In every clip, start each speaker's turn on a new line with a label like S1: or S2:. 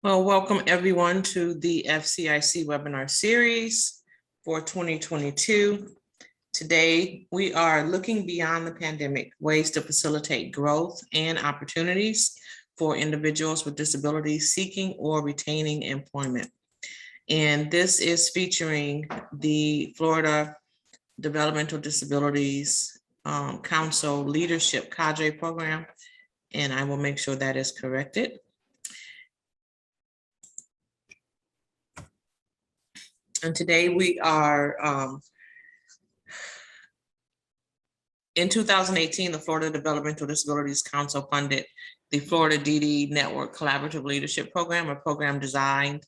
S1: Well, welcome everyone to the FCIC webinar series for 2022. Today, we are looking beyond the pandemic, ways to facilitate growth and opportunities for individuals with disabilities seeking or retaining employment. And this is featuring the Florida Developmental Disabilities Council Leadership Cadre Program, and I will make sure that is corrected. And today we are, in 2018, the Florida Developmental Disabilities Council funded the Florida DD Network Collaborative Leadership Program, a program designed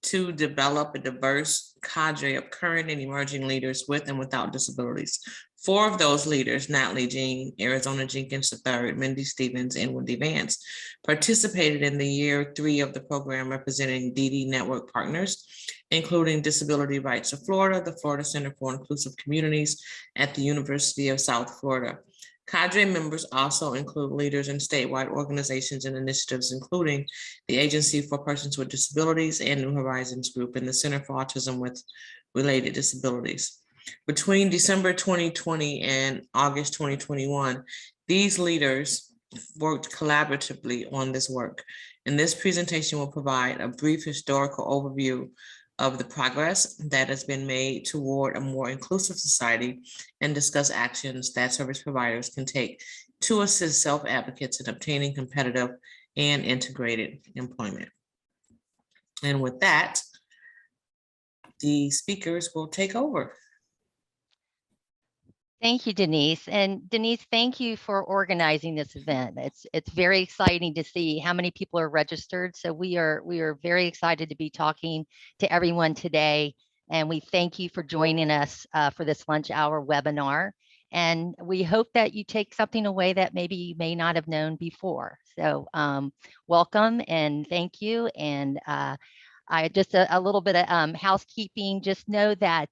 S1: to develop a diverse cadre of current and emerging leaders with and without disabilities. 4 of those leaders, Natalie Jean, Arizona Jenkins III, Mindy Stevens, and Wendy Vance, participated in the year 3 of the program, representing DD Network partners, including Disability Rights of Florida, the Florida Center for Inclusive Communities at the University of South Florida. Cadre members also include leaders in statewide organizations and initiatives, including the Agency for Persons with Disabilities and New Horizons Group and the Center for Autism with Related Disabilities. Between December 2020 and August 2021, these leaders worked collaboratively on this work. And this presentation will provide a brief historical overview of the progress that has been made toward a more inclusive society and discuss actions that service providers can take to assist self-advocates in obtaining competitive and integrated employment. And with that, the speakers will take over.
S2: Thank you, Denise. And Denise, thank you for organizing this event. It's very exciting to see how many people are registered. So we are very excited to be talking to everyone today. And we thank you for joining us for this lunch hour webinar. And we hope that you take something away that maybe you may not have known before. So welcome and thank you. And I just a little bit of housekeeping. Just know that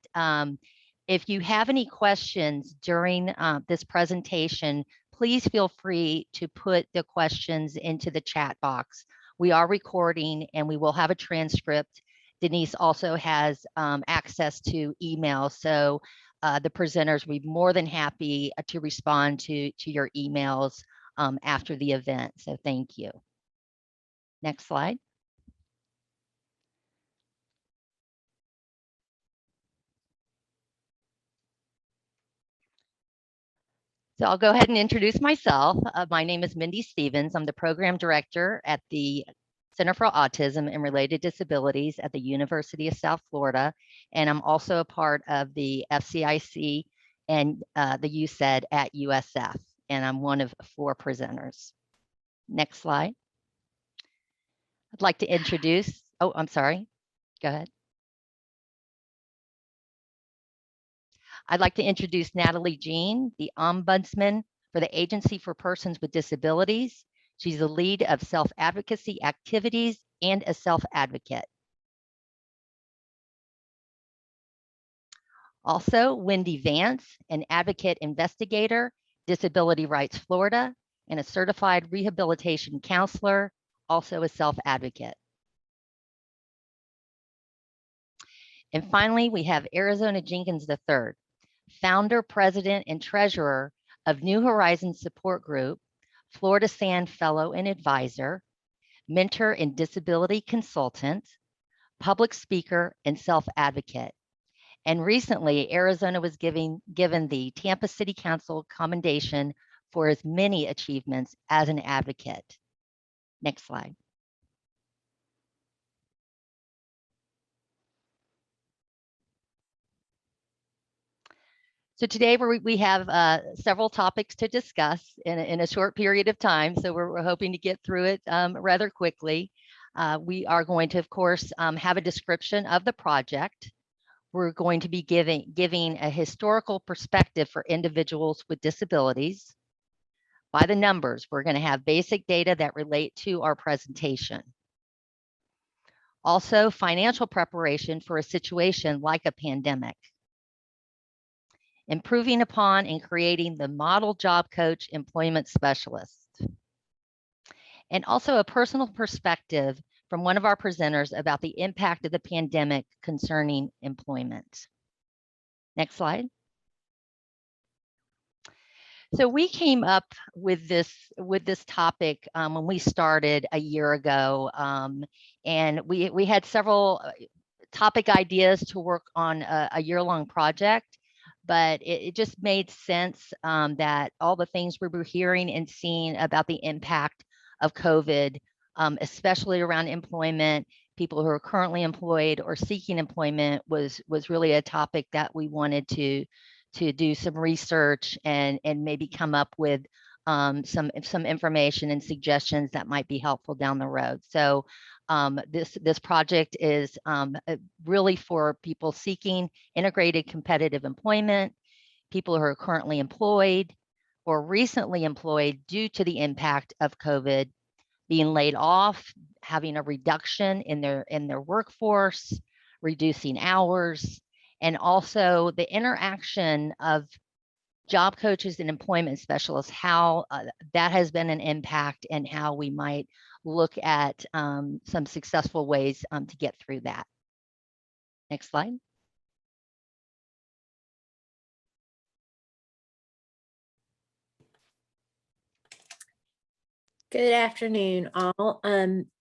S2: if you have any questions during this presentation, please feel free to put the questions into the chat box. We are recording and we will have a transcript. Denise also has access to email, so the presenters will be more than happy to respond to your emails after the event, so thank you. Next slide. So I'll go ahead and introduce myself. My name is Mindy Stevens. I'm the program director at the Center for Autism and Related Disabilities at the University of South Florida. And I'm also a part of the FCIC and the USED at USF. And I'm one of 4 presenters. Next slide. I'd like to introduce, oh, I'm sorry, go ahead. I'd like to introduce Natalie Jean, the Ombudsman for the Agency for Persons with Disabilities. She's the lead of self-advocacy activities and a self-advocate. Also, Wendy Vance, an advocate investigator, Disability Rights Florida, and a certified rehabilitation counselor, also a self-advocate. And finally, we have Arizona Jenkins III, founder, president, and treasurer of New Horizons Support Group, Florida SAN fellow and advisor, mentor and disability consultant, public speaker, and self-advocate. And recently, Arizona was given the Tampa City Council commendation for his many achievements as an advocate. Next slide. So today we have several topics to discuss in a short period of time. So we're hoping to get through it rather quickly. We are going to, of course, have a description of the project. We're going to be giving a historical perspective for individuals with disabilities. By the numbers, we're going to have basic data that relate to our presentation. Also, financial preparation for a situation like a pandemic. Improving upon and creating the model job coach employment specialist. And also a personal perspective from one of our presenters about the impact of the pandemic concerning employment. Next slide. So we came up with this topic when we started a year ago, and we had several topic ideas to work on a year-long project, but it just made sense that all the things we were hearing and seeing about the impact of COVID, especially around employment, people who are currently employed or seeking employment, was really a topic that we wanted to do some research and maybe come up with some information and suggestions that might be helpful down the road. So this project is really for people seeking integrated competitive employment, people who are currently employed or recently employed due to the impact of COVID, being laid off, having a reduction in their workforce, reducing hours, and also the interaction of job coaches and employment specialists, how that has been an impact and how we might look at some successful ways to get through that. Next slide.
S3: Good afternoon, all.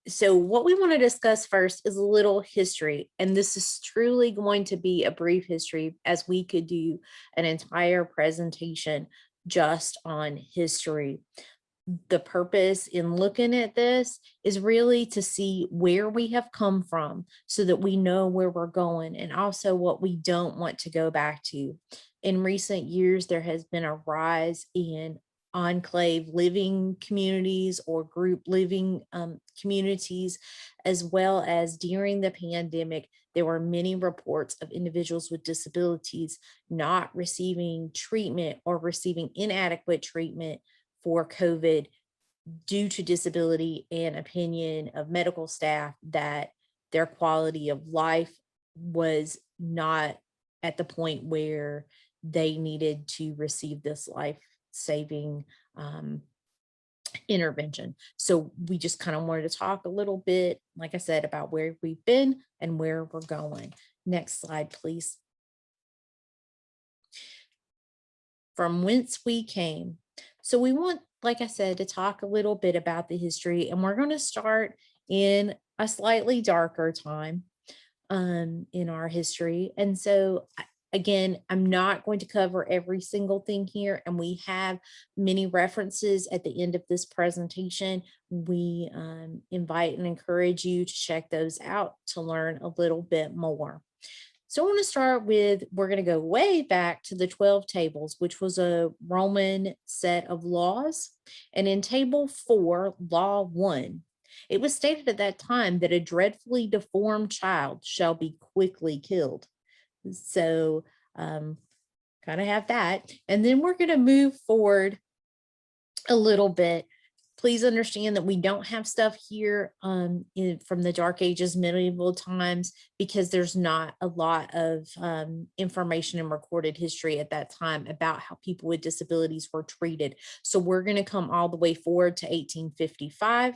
S3: So what we want to discuss first is a little history, and this is truly going to be a brief history, as we could do an entire presentation just on history. The purpose in looking at this is really to see where we have come from so that we know where we're going, and also what we don't want to go back to. In recent years, there has been a rise in enclave living communities or group living communities, as well as during the pandemic, there were many reports of individuals with disabilities not receiving treatment or receiving inadequate treatment for COVID due to disability and opinion of medical staff that their quality of life was not at the point where they needed to receive this life-saving intervention. So we just kind of wanted to talk a little bit, like I said, about where we've been and where we're going. Next slide, please. From whence we came. So we want, like I said, to talk a little bit about the history, and we're going to start in a slightly darker time in our history. And so again, I'm not going to cover every single thing here, and we have many references at the end of this presentation. We invite and encourage you to check those out to learn a little bit more. So I want to start with, we're going to go way back to the 12 tables, which was a Roman set of laws. And in table 4, law 1, it was stated at that time that a dreadfully deformed child shall be quickly killed. So kind of have that. And then we're going to move forward a little bit. Please understand that we don't have stuff here from the Dark Ages, medieval times, because there's not a lot of information in recorded history at that time about how people with disabilities were treated. So we're going to come all the way forward to 1855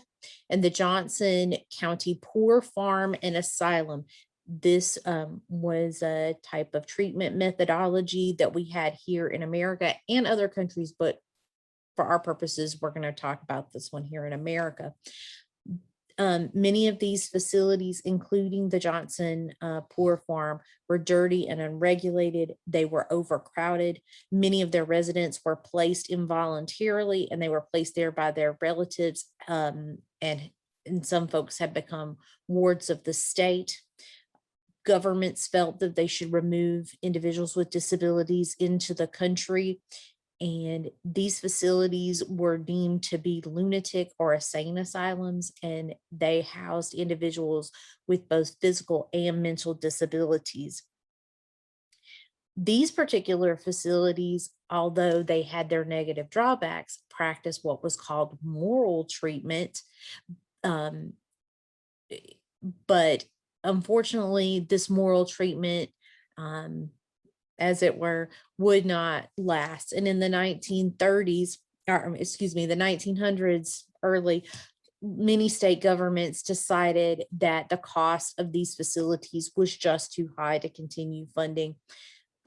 S3: and the Johnson County Poor Farm and Asylum. This was a type of treatment methodology that we had here in America and other countries, but for our purposes, we're going to talk about this one here in America. Many of these facilities, including the Johnson Poor Farm, were dirty and unregulated. They were overcrowded. Many of their residents were placed involuntarily, and they were placed there by their relatives. And some folks have become wards of the state. Governments felt that they should remove individuals with disabilities into the country. And these facilities were deemed to be lunatic or insane asylums, and they housed individuals with both physical and mental disabilities. These particular facilities, although they had their negative drawbacks, practiced what was called moral treatment. But unfortunately, this moral treatment, as it were, would not last. And in the 1930s, or excuse me, the 1900s early, many state governments decided that the cost of these facilities was just too high to continue funding.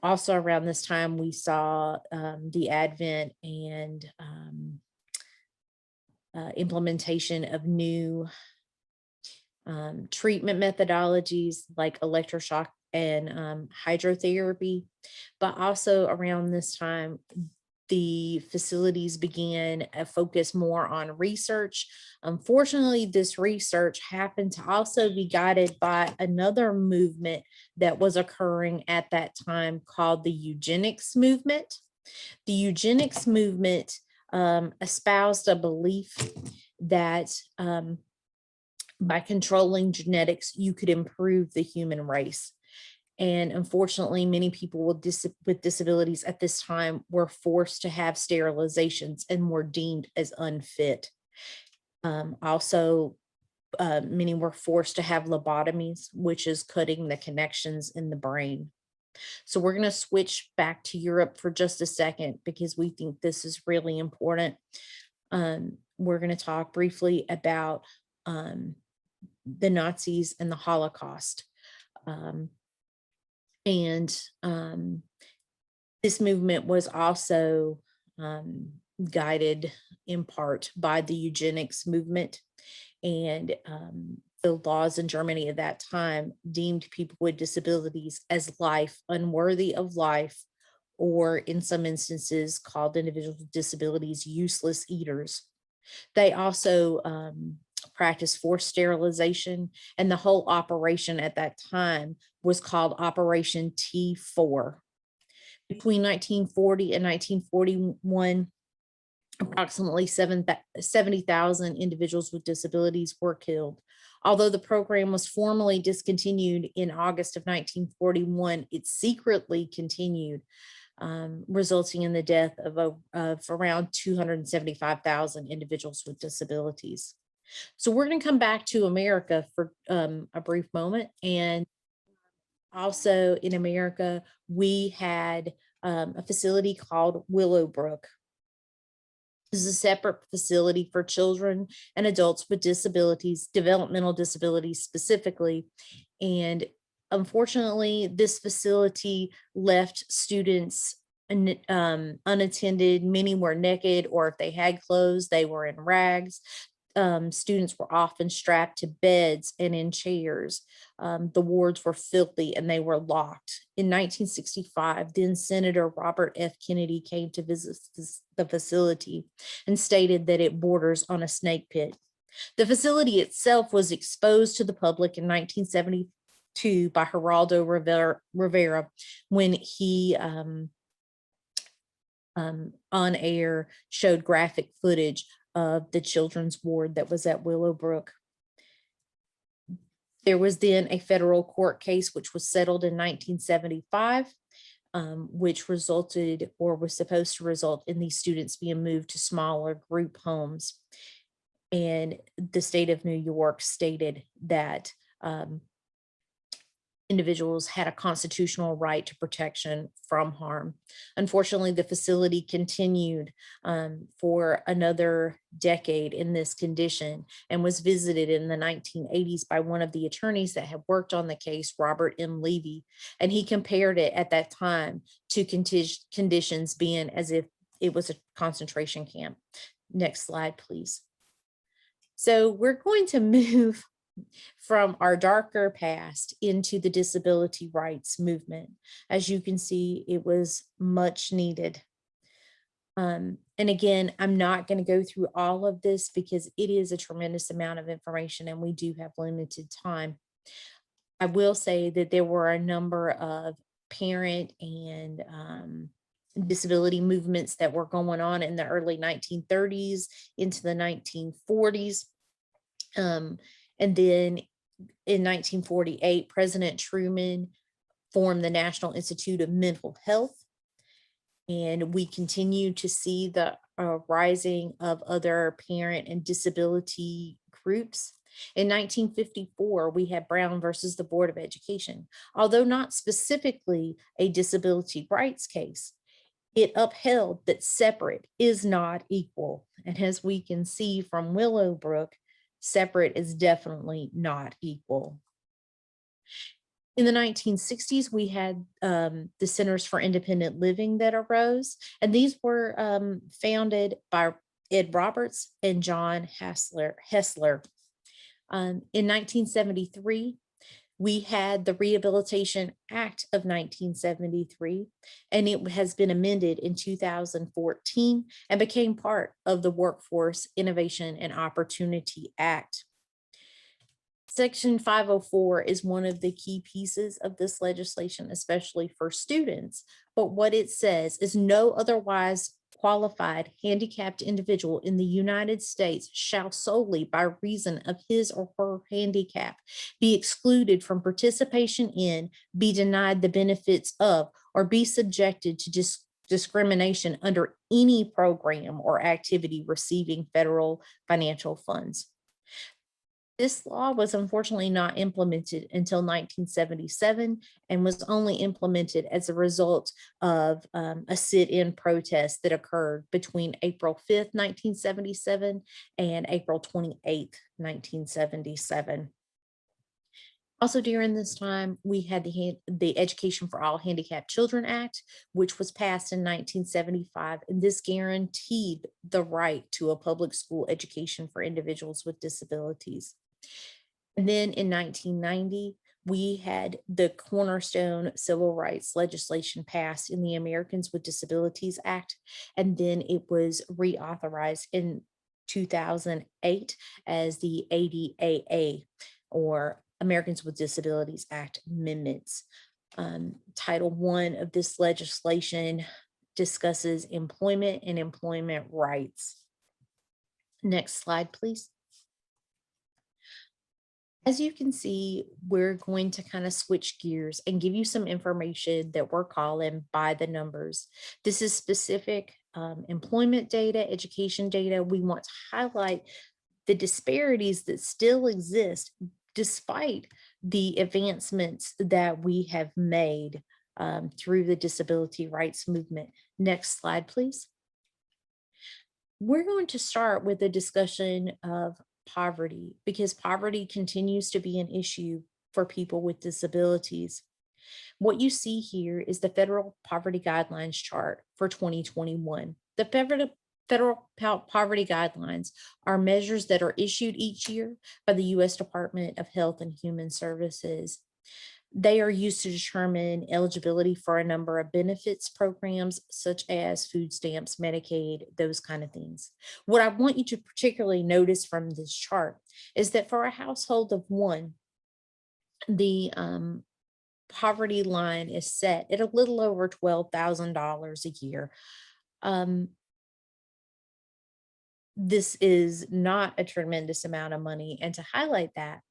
S3: Also around this time, we saw the advent and implementation of new treatment methodologies like electroshock and hydrotherapy. But also around this time, the facilities began a focus more on research. Unfortunately, this research happened to also be guided by another movement that was occurring at that time called the Eugenics Movement. The Eugenics Movement espoused a belief that by controlling genetics, you could improve the human race. And unfortunately, many people with disabilities at this time were forced to have sterilizations and were deemed as unfit. Also, many were forced to have lobotomies, which is cutting the connections in the brain. So we're going to switch back to Europe for just a second because we think this is really important. We're going to talk briefly about the Nazis and the Holocaust. This movement was also guided in part by the eugenics movement, and the laws in Germany at that time deemed people with disabilities as life unworthy of life, or in some instances called individuals with disabilities useless eaters. They also practiced forced sterilization, and the whole operation at that time was called Operation T4. Between 1940 and 1941, approximately 70,000 individuals with disabilities were killed. Although the program was formally discontinued in August of 1941, it secretly continued, resulting in the death of around 275,000 individuals with disabilities. So we're going to come back to America for a brief moment. And also in America, we had a facility called Willowbrook. This is a separate facility for children and adults with disabilities, developmental disabilities specifically. And unfortunately, this facility left students unattended. Many were naked, or if they had clothes, they were in rags. Students were often strapped to beds and in chairs. The wards were filthy and they were locked. In 1965, then Senator Robert F. Kennedy came to visit the facility and stated that it borders on a snake pit. The facility itself was exposed to the public in 1972 by Geraldo Rivera when he on air showed graphic footage of the children's ward that was at Willowbrook. There was then a federal court case which was settled in 1975, which resulted or was supposed to result in these students being moved to smaller group homes. And the state of New York stated that individuals had a constitutional right to protection from harm. Unfortunately, the facility continued for another decade in this condition and was visited in the 1980s by one of the attorneys that had worked on the case, Robert M. Levy, and he compared it at that time to conditions being as if it was a concentration camp. Next slide, please. So we're going to move from our darker past into the disability rights movement. As you can see, it was much needed. And again, I'm not going to go through all of this because it is a tremendous amount of information and we do have limited time. I will say that there were a number of parent and disability movements that were going on in the early 1930s into the 1940s. And then in 1948, President Truman formed the National Institute of Mental Health. And we continue to see the rising of other parent and disability groups. In 1954, we had Brown versus the Board of Education. Although not specifically a disability rights case, it upheld that separate is not equal. And as we can see from Willowbrook, Separate is definitely not equal. In the 1960s, we had the Centers for Independent Living that arose, and these were founded by Ed Roberts and John Hessler. In 1973, we had the Rehabilitation Act of 1973, and it has been amended in 2014 and became part of the Workforce Innovation and Opportunity Act. Section 504 is one of the key pieces of this legislation, especially for students. But what it says is no otherwise qualified handicapped individual in the United States shall solely by reason of his or her handicap be excluded from participation in, be denied the benefits of, or be subjected to discrimination under any program or activity receiving federal financial funds. This law was unfortunately not implemented until 1977 and was only implemented as a result of a sit-in protest that occurred between April 5th, 1977 and April 28th, 1977. Also during this time, we had the Education for All Handicapped Children Act, which was passed in 1975, and this guaranteed the right to a public school education for individuals with disabilities. And then in 1990, we had the cornerstone civil rights legislation passed in the Americans with Disabilities Act, and then it was reauthorized in 2008 as the ADAA, or Americans with Disabilities Act amendments. Title I of this legislation discusses employment and employment rights. Next slide, please. As you can see, we're going to kind of switch gears and give you some information that we're calling by the numbers. This is specific employment data, education data. We want to highlight the disparities that still exist despite the advancements that we have made through the disability rights movement. Next slide, please. We're going to start with a discussion of poverty, because poverty continues to be an issue for people with disabilities. What you see here is the federal poverty guidelines chart for 2021. The federal poverty guidelines are measures that are issued each year by the U.S. Department of Health and Human Services. They are used to determine eligibility for a number of benefits programs, such as food stamps, Medicaid, those kind of things. What I want you to particularly notice from this chart is that for a household of one, the poverty line is set at a little over $12,000 a year. This is not a tremendous amount of money, and to highlight that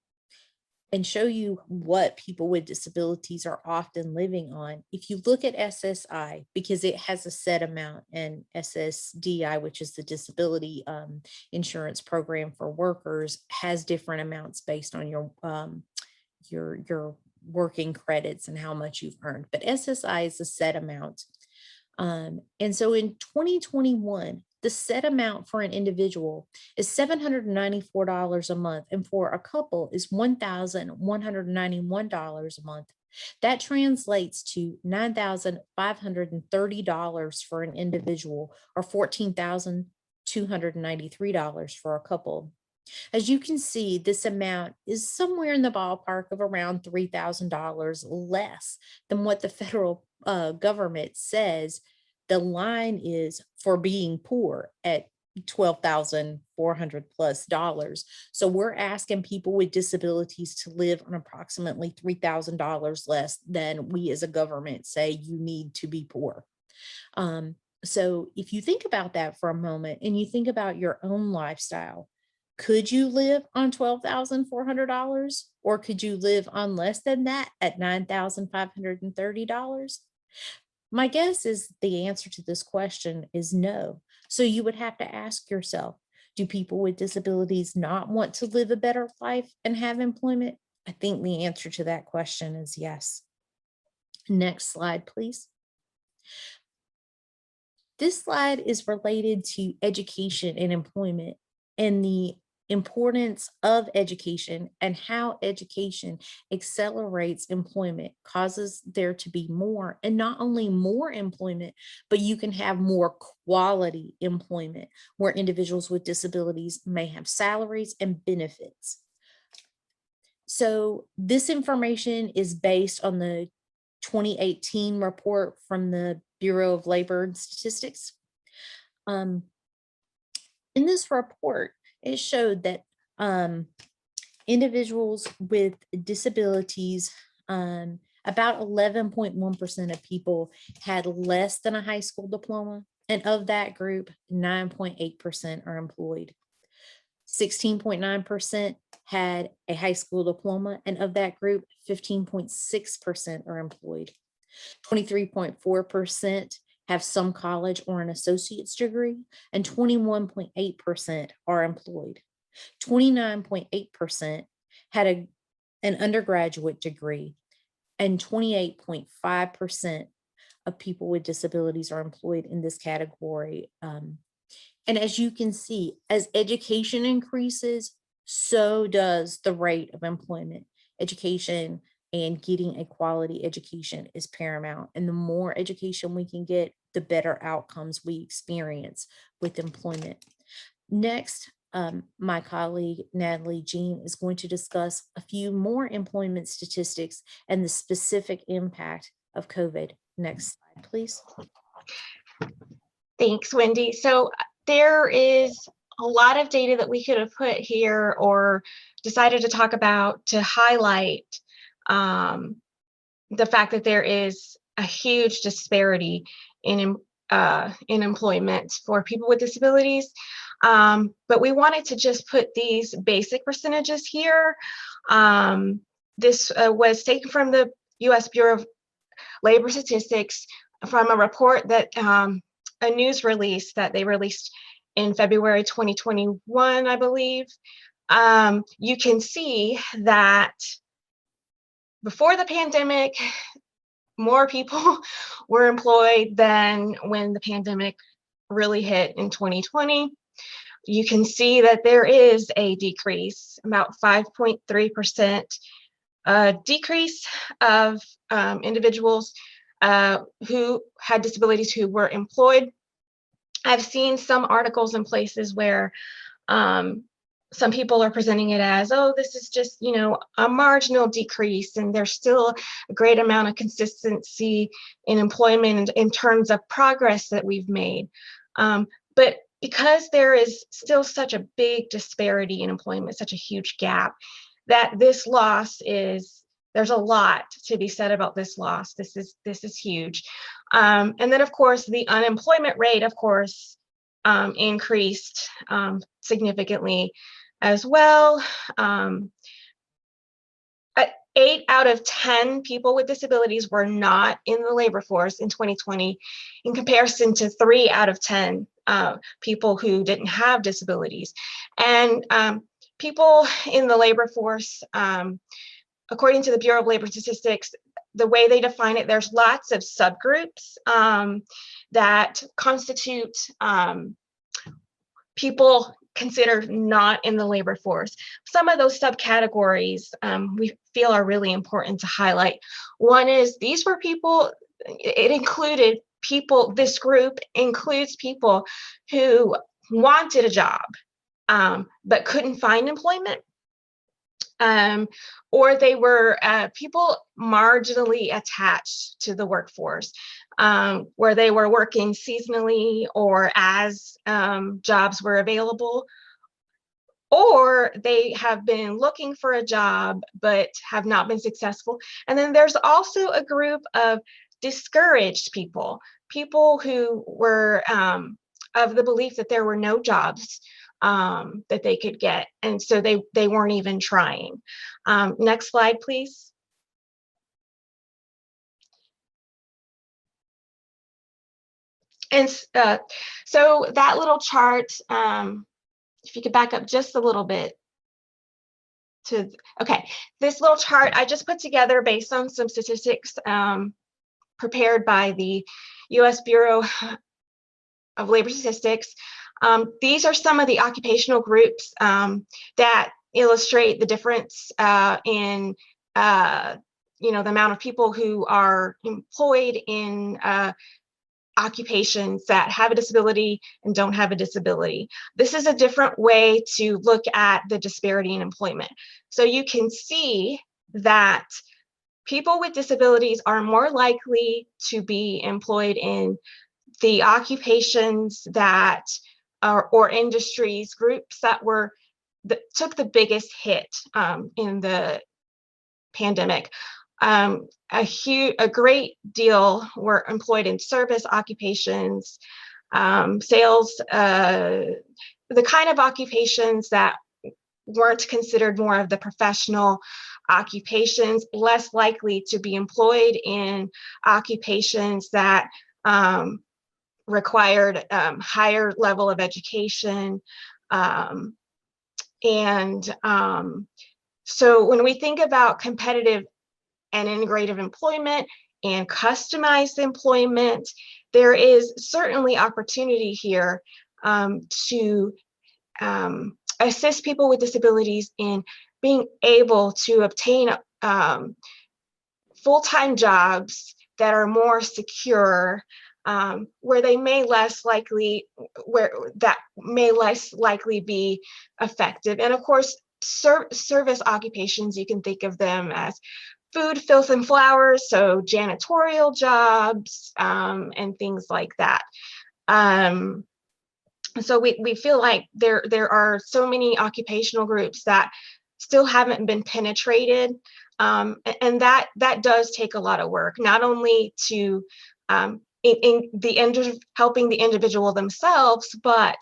S3: and show you what people with disabilities are often living on, if you look at SSI, because it has a set amount, and SSDI, which is the disability insurance program for workers, has different amounts based on your working credits and how much you've earned. But SSI is a set amount. And so in 2021, the set amount for an individual is $794 a month, and for a couple is $1,191 a month. That translates to $9,530 for an individual, or $14,293 for a couple. As you can see, this amount is somewhere in the ballpark of around $3,000 less than what the federal government says the line is for being poor at $12,400 plus. So we're asking people with disabilities to live on approximately $3,000 less than we as a government say you need to be poor. So if you think about that for a moment and you think about your own lifestyle, could you live on $12,400, or could you live on less than that at $9,530? My guess is the answer to this question is no. So you would have to ask yourself, do people with disabilities not want to live a better life and have employment? I think the answer to that question is yes. Next slide, please. This slide is related to education and employment and the importance of education and how education accelerates employment, causes there to be more, and not only more employment, but you can have more quality employment where individuals with disabilities may have salaries and benefits. So this information is based on the 2018 report from the Bureau of Labor and Statistics. In this report, it showed that individuals with disabilities, about 11.1% of people had less than a high school diploma, and of that group, 9.8% are employed. 16.9% had a high school diploma, and of that group, 15.6% are employed. 23.4% have some college or an associate's degree, and 21.8% are employed. 29.8% had an undergraduate degree, and 28.5% of people with disabilities are employed in this category. And as you can see, as education increases, so does the rate of employment. Education and getting a quality education is paramount. And the more education we can get, the better outcomes we experience with employment. Next, my colleague, Natalie Jean, is going to discuss a few more employment statistics and the specific impact of COVID. Next slide, please.
S4: Thanks, Wendy. So there is a lot of data that we could have put here or decided to talk about to highlight the fact that there is a huge disparity in employment for people with disabilities. But we wanted to just put these basic percentages here. This was taken from the U.S. Bureau of Labor Statistics from a report that a news release that they released in February 2021, I believe. You can see that before the pandemic, more people were employed than when the pandemic really hit in 2020. You can see that there is a decrease, about 5.3% decrease of individuals who had disabilities who were employed. I've seen some articles in places where some people are presenting it as, oh, this is just, you know, a marginal decrease, and there's still a great amount of consistency in employment in terms of progress that we've made. But because there is still such a big disparity in employment, such a huge gap, that this loss is, there's a lot to be said about this loss. This is huge. And then, of course, the unemployment rate, of course, increased significantly as well. 8 out of 10 people with disabilities were not in the labor force in 2020, in comparison to 3 out of 10 people who didn't have disabilities. And people in the labor force, according to the Bureau of Labor Statistics, the way they define it, there's lots of subgroups that constitute people considered not in the labor force. Some of those subcategories we feel are really important to highlight. One is, these were people, it included people, this group includes people who wanted a job but couldn't find employment. Or they were people marginally attached to the workforce, where they were working seasonally or as jobs were available, or they have been looking for a job but have not been successful. And then there's also a group of discouraged people, people who were of the belief that there were no jobs that they could get, and so they weren't even trying. Next slide, please. And so that little chart, if you could back up just a little bit to, okay, this little chart I just put together based on some statistics prepared by the U.S. Bureau of Labor Statistics. These are some of the occupational groups that illustrate the difference in the amount of people who are employed in occupations that have a disability and don't have a disability. This is a different way to look at the disparity in employment. So you can see that people with disabilities are more likely to be employed in the occupations that or industries, groups that took the biggest hit in the pandemic. A great deal were employed in service occupations, sales, the kind of occupations that weren't considered more of the professional occupations, less likely to be employed in occupations that required higher level of education. So when we think about competitive and integrative employment and customized employment, there is certainly opportunity here to assist people with disabilities in being able to obtain full-time jobs that are more secure, where that may less likely be effective. And of course, service occupations, you can think of them as food, filth, and flowers, so janitorial jobs and things like that. So we feel like there are so many occupational groups that still haven't been penetrated, and that does take a lot of work, not only to helping the individual themselves, but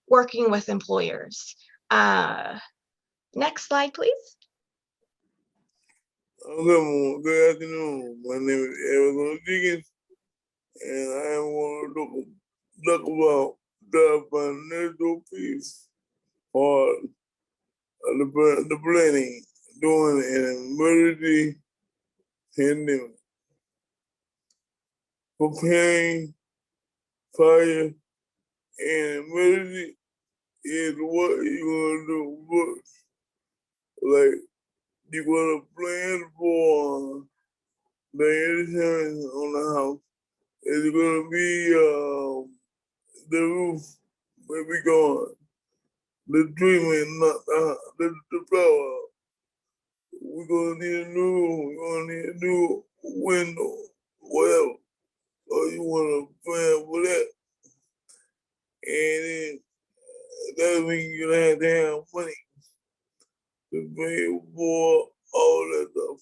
S4: working with employers. Next slide, please.
S5: Good afternoon. My name is Jenkins, and I am going to talk about the financial piece or the planning during an emergency pandemic. Preparing fire and emergency is what you're going to do first. Like, you're going to plan for the insurance on the house. It's going to be the roof may be gone. The tree may not, the flower. We're going to need a new window, whatever. So you want to plan for that. And then that means you're going to have money to pay for all that stuff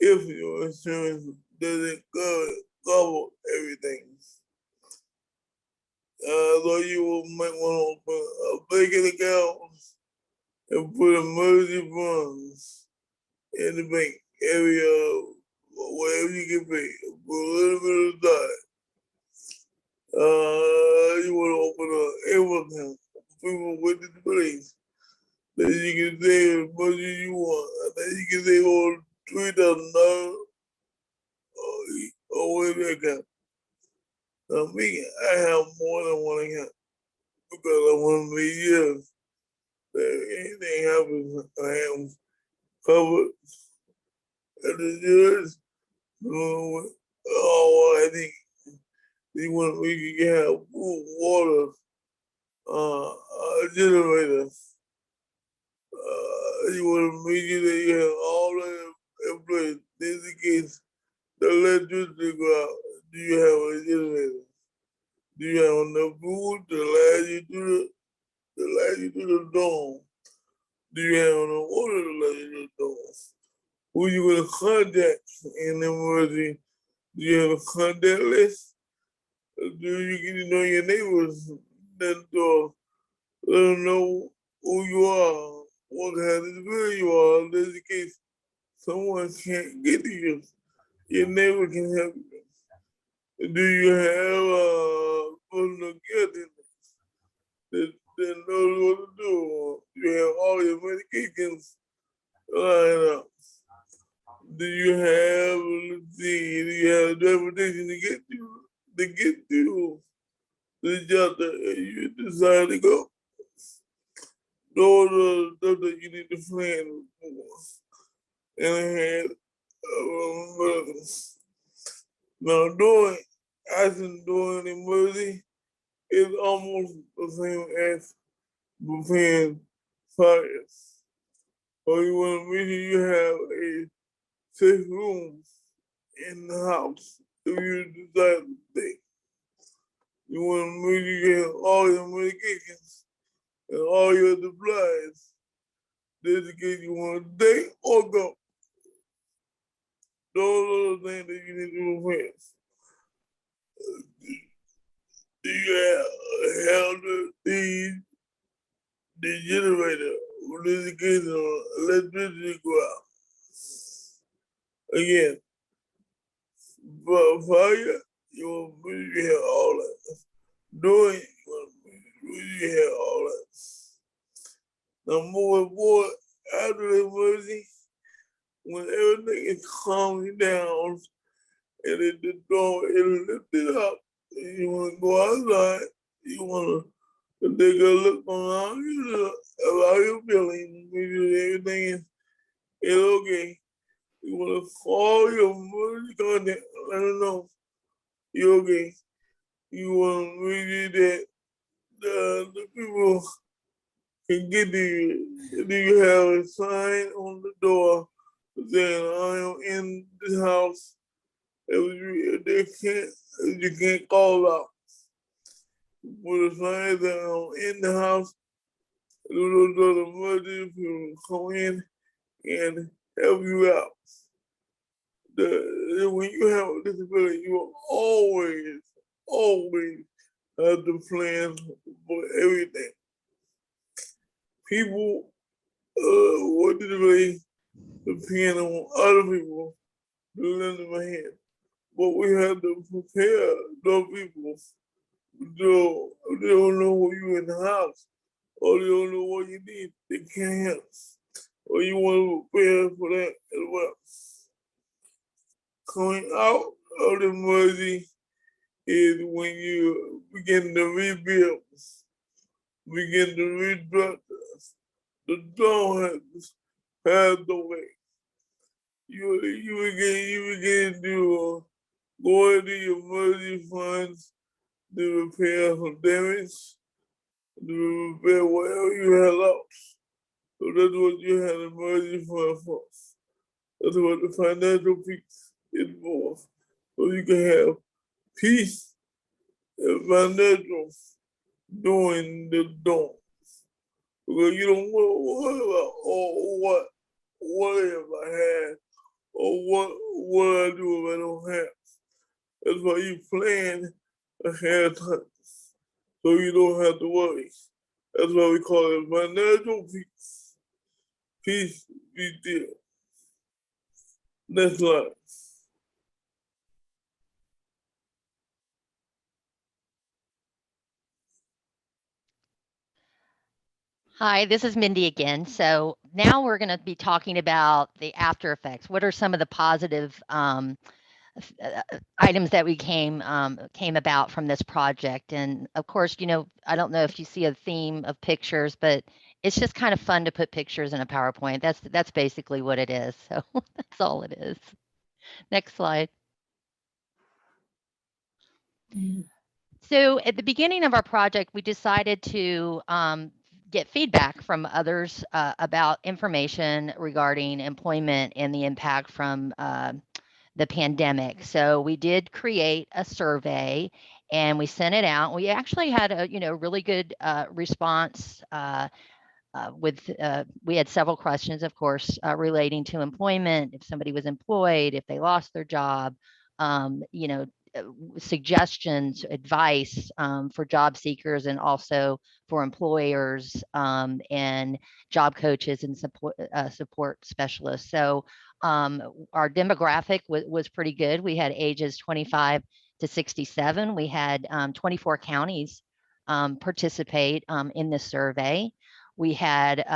S5: if your insurance doesn't cover everything. So you might want to open a banking account and put emergency funds in the bank area, wherever you can pay, for a little bit of time. You want to open an able account for people with disabilities. Then you can save as much as you want. Then you can save over $3,000 over the account. Now me, I have more than one account because I want to be years. If anything happens, I am covered. And the judge, I think you want we can have food, water, generators. You want to make sure that you have all that in place. In the case the electricity go out, do you have a generator? Do you have enough food to last you to the dawn? Do you have enough water to last you to the dawn? Who you going to contact in the emergency? Do you have a contact list? Do you get to know your neighbors? Then let them know who you are, what kind of disability you are. Just in case someone can't get to you, your neighbor can help you. Do you have personal care that knows what to do? You have all your medications lined up. Do you have, let's see, do you have transportation to get to the job that you decide to go. Those are the stuff that you need to plan for and ahead. Now doing emergency is almost the same as preparing fires. So you want to make sure you have a safe room in the house if you decide to stay. You want to make sure you have all your medications and all your supplies. Just in case you want to stay or go. Those are the things that you need to prepare. Do you have the generator when there's a case of electricity go out? Again, but fire, you want to have all that. Doing, you want to have all that. Now moving forward, after the emergency, when everything is calming down and the door is lifted up, and you want to go outside, you want to take a look around you, allow your feeling, make sure everything is okay. You want to call your emergency contact, let them know you're okay. You want to make sure that the people can get to you. Do you have a sign on the door saying, I am in this house? If they can't, you can't call out. With a sign that I'm in the house, those are the emergency people come in and help you out. When you have a disability, you will always have to plan for everything. People with disability depend on other people to lend them a hand. But we have to prepare those people. They don't know who you in the house, or they don't know what you need. They can't help. Or you want to prepare for that as well. Coming out of the emergency is when you begin to rebuild, begin to restructure. The dawn has passed away. You begin to go into your emergency funds to repair some damage, to repair whatever you had lost. So that's what you had an emergency fund for. That's what the financial piece is for. So you can have peace and financial during the dawn. Because you don't want to worry about, oh, what if I had, or what I do if I don't have. That's why you plan ahead of time, so you don't have to worry. That's why we call it financial peace. Peace be still. Next slide.
S2: Hi, this is Mindy again. So now we're going to be talking about the after effects. What are some of the positive items that we came about from this project? And of course, you know, I don't know if you see a theme of pictures, but it's just kind of fun to put pictures in a PowerPoint. That's basically what it is. So that's all it is. Next slide. So at the beginning of our project, we decided to get feedback from others about information regarding employment and the impact from the pandemic. So we did create a survey and we sent it out. We actually had a really good response. We had several questions, of course, relating to employment, if somebody was employed, if they lost their job, suggestions, advice for job seekers and also for employers and job coaches and support specialists. So our demographic was pretty good. We had ages 25 to 67. We had 24 counties participate in this survey. We had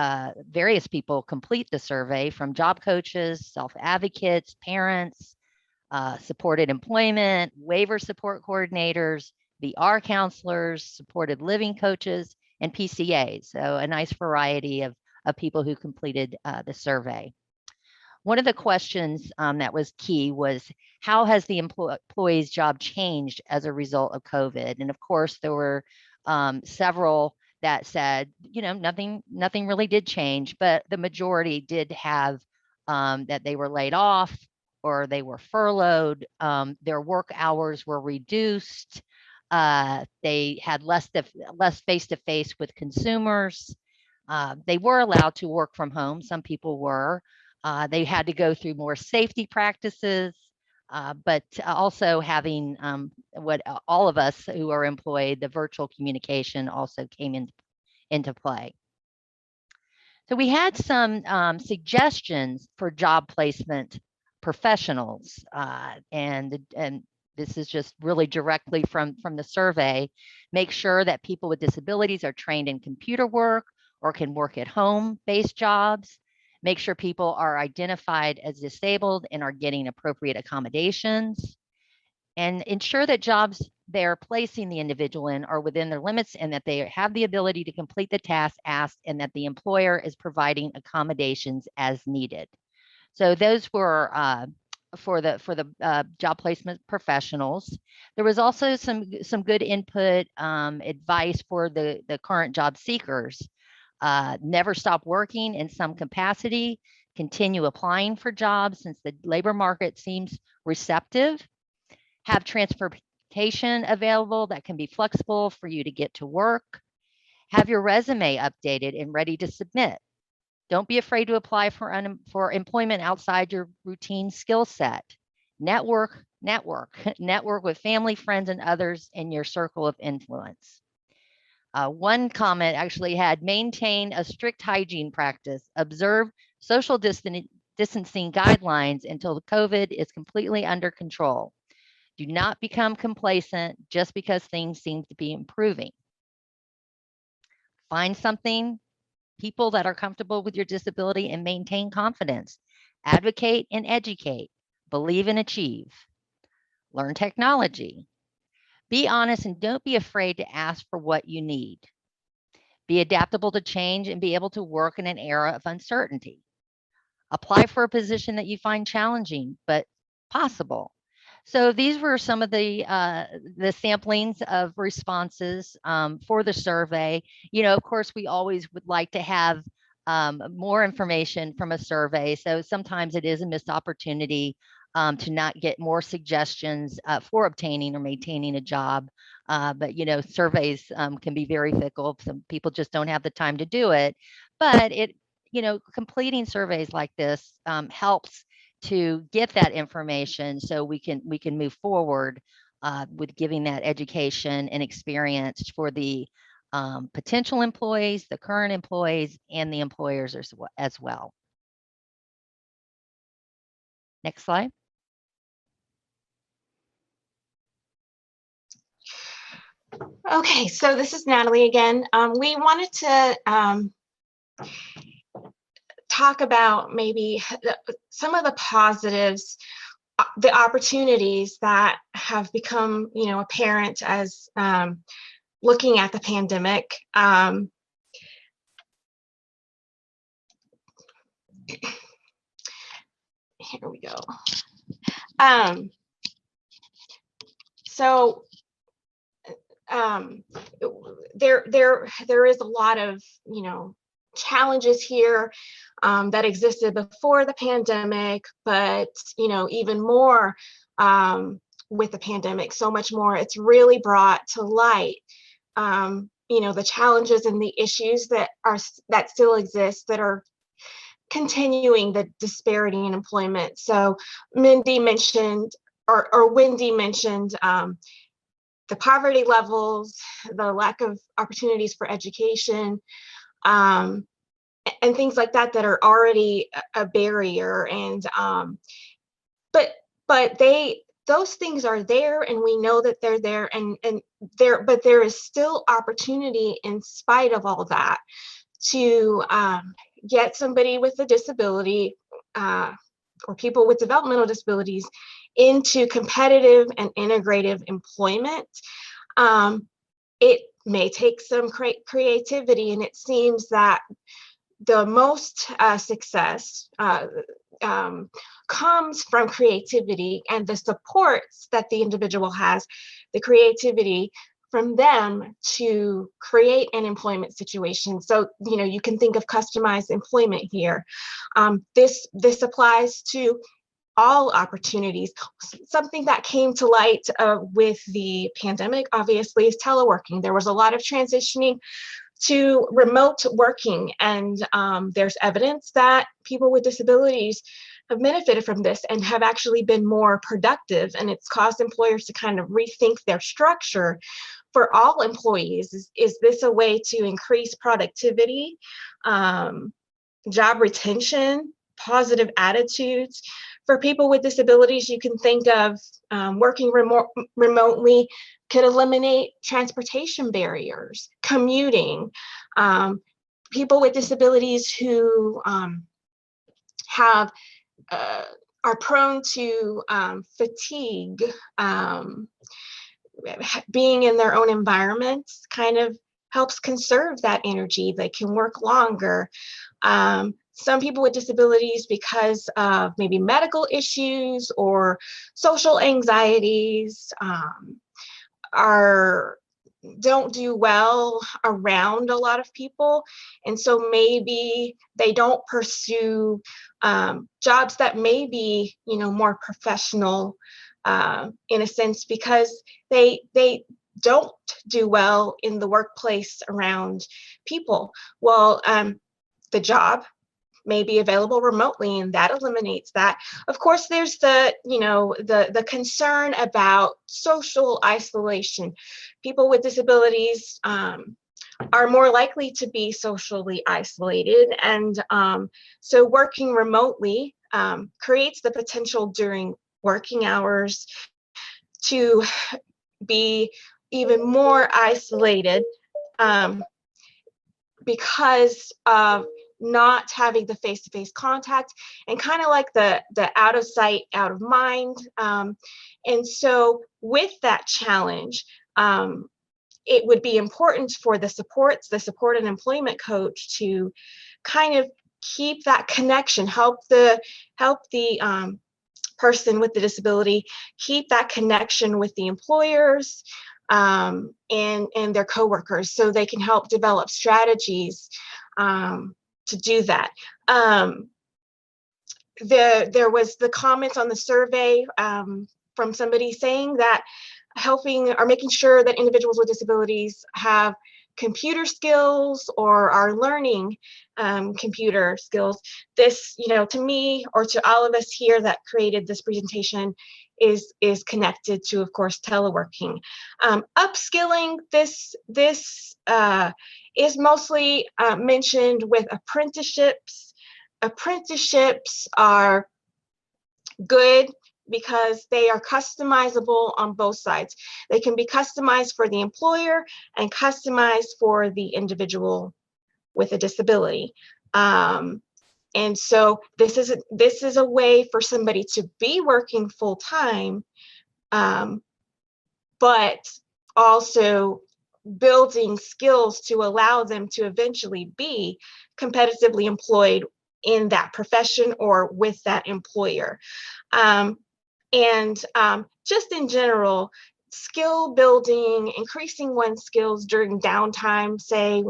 S2: various people complete the survey, from job coaches, self-advocates, parents, supported employment, waiver support coordinators, VR counselors, supported living coaches, and PCAs. So a nice variety of people who completed the survey. One of the questions that was key was, how has the employee's job changed as a result of COVID? And of course, there were several that said, nothing really did change, but the majority did have that they were laid off or they were furloughed. Their work hours were reduced. They had less face-to-face with consumers. They were allowed to work from home. Some people were. They had to go through more safety practices, but also having what all of us who are employed, the virtual communication also came into play. So we had some suggestions for job placement professionals, and this is just really directly from the survey. Make sure that people with disabilities are trained in computer work or can work at home-based jobs. Make sure people are identified as disabled and are getting appropriate accommodations. And ensure that jobs they're placing the individual in are within their limits and that they have the ability to complete the task asked and that the employer is providing accommodations as needed. So those were for the job placement professionals. There was also some good input, advice for the current job seekers. Never stop working in some capacity. Continue applying for jobs since the labor market seems receptive. Have transportation available that can be flexible for you to get to work. Have your resume updated and ready to submit. Don't be afraid to apply for employment outside your routine skill set. Network with family, friends, and others in your circle of influence. One comment actually had, maintain a strict hygiene practice. Observe social distancing guidelines until the COVID is completely under control. Do not become complacent just because things seem to be improving. Find people that are comfortable with your disability and maintain confidence. Advocate and educate. Believe and achieve. Learn technology. Be honest and don't be afraid to ask for what you need. Be adaptable to change and be able to work in an era of uncertainty. Apply for a position that you find challenging but possible. So these were some of the samplings of responses for the survey. Of course, we always would like to have more information from a survey. So sometimes it is a missed opportunity to not get more suggestions for obtaining or maintaining a job. But surveys can be very fickle. Some people just don't have the time to do it. But completing surveys like this helps to get that information so we can move forward with giving that education and experience for the potential employees, the current employees, and the employers as well. Next slide.
S4: Okay, so this is Natalie again. We wanted to talk about maybe some of the positives, the opportunities that have become, apparent as looking at the pandemic. Here we go. There is a lot of, challenges here that existed before the pandemic, but even more with the pandemic, so much more. It's really brought to light the challenges and the issues that still exist, that are continuing the disparity in employment. So Mindy mentioned, or Wendy mentioned, the poverty levels, the lack of opportunities for education, and things like that are already a barrier. And but those things are there, and we know that they're there, but there is still opportunity in spite of all that to get somebody with a disability or people with developmental disabilities into competitive and integrative employment. It may take some creativity, and it seems that the most success comes from creativity and the supports that the individual has, the creativity from them to create an employment situation. So, you know, you can think of customized employment here. This applies to all opportunities. Something that came to light with the pandemic, obviously, is teleworking. There was a lot of transitioning to remote working, and there's evidence that people with disabilities have benefited from this and have actually been more productive, and it's caused employers to kind of rethink their structure for all employees. Is this a way to increase productivity, job retention, positive attitudes? For people with disabilities, you can think of working remotely could eliminate transportation barriers, commuting. People with disabilities who are prone to fatigue, being in their own environments kind of helps conserve that energy. They can work longer. Some people with disabilities, because of maybe medical issues or social anxieties, don't do well around a lot of people, and so maybe they don't pursue jobs that may be, you know, more professional in a sense, because they don't do well in the workplace around people. Well, the job may be available remotely, and that eliminates that. Of course, there's the, you know, the concern about social isolation. People with disabilities are more likely to be socially isolated, and so working remotely creates the potential during working hours to be even more isolated because of not having the face-to-face contact, and kind of like the out of sight, out of mind. And so with that challenge, it would be important for the support and employment coach to kind of keep that connection, help the person with the disability keep that connection with the employers and their coworkers, so they can help develop strategies to do that. There was the comment on the survey from somebody saying that helping or making sure that individuals with disabilities have computer skills or are learning computer skills. This, you know, to me or to all of us here that created this presentation is connected to, of course, teleworking. Upskilling, this is mostly mentioned with apprenticeships. Apprenticeships are good because they are customizable on both sides. They can be customized for the employer and customized for the individual with a disability. And so this is a way for somebody to be working full time, but also building skills to allow them to eventually be competitively employed in that profession or with that employer. Just in general, skill building, increasing one's skills during downtime, say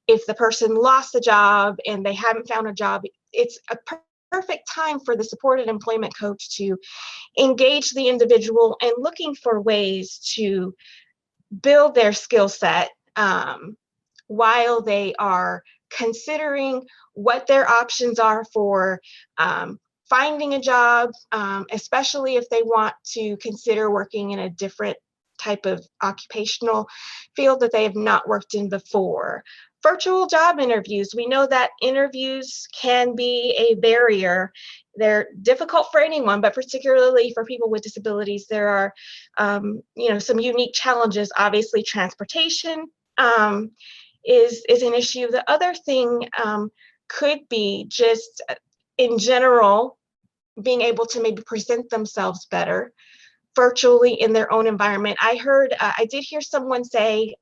S4: if the person lost a job and they haven't found a job, it's a perfect time for the supported employment coach to engage the individual and looking for ways to build their skill set while they are considering what their options are for finding a job, especially if they want to consider working in a different type of occupational field that they have not worked in before. Virtual job interviews. We know that interviews can be a barrier. They're difficult for anyone, but particularly for people with disabilities, there are some unique challenges. Obviously, transportation is an issue. The other thing could be just in general being able to maybe present themselves better. virtually in their own environment. I did hear someone say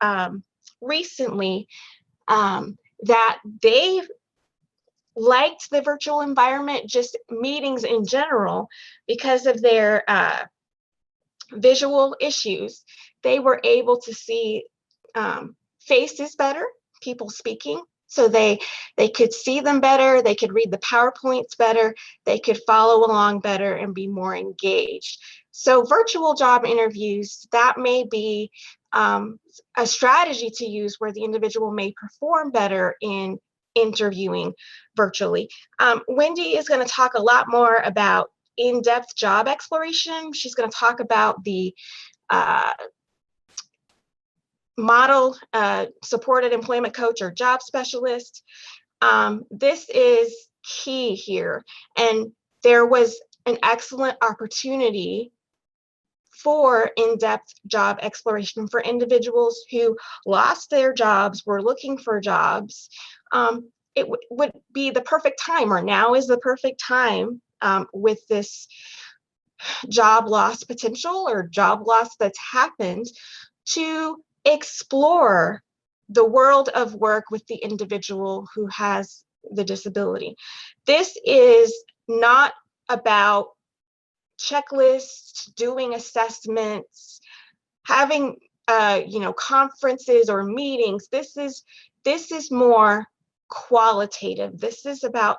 S4: recently that they liked the virtual environment, just meetings in general, because of their visual issues. They were able to see faces better, people speaking. So they could see them better, they could read the PowerPoints better, they could follow along better and be more engaged. So virtual job interviews, that may be a strategy to use where the individual may perform better in interviewing virtually. Wendy is going to talk a lot more about in-depth job exploration. She's going to talk about the model supported employment coach or job specialist. This is key here. And there was an excellent opportunity for in-depth job exploration for individuals who lost their jobs, were looking for jobs. It would be the perfect time, or now is the perfect time with this job loss potential or job loss that's happened, to explore the world of work with the individual who has the disability. This is not about checklists, doing assessments, having conferences or meetings. This is more qualitative. This is about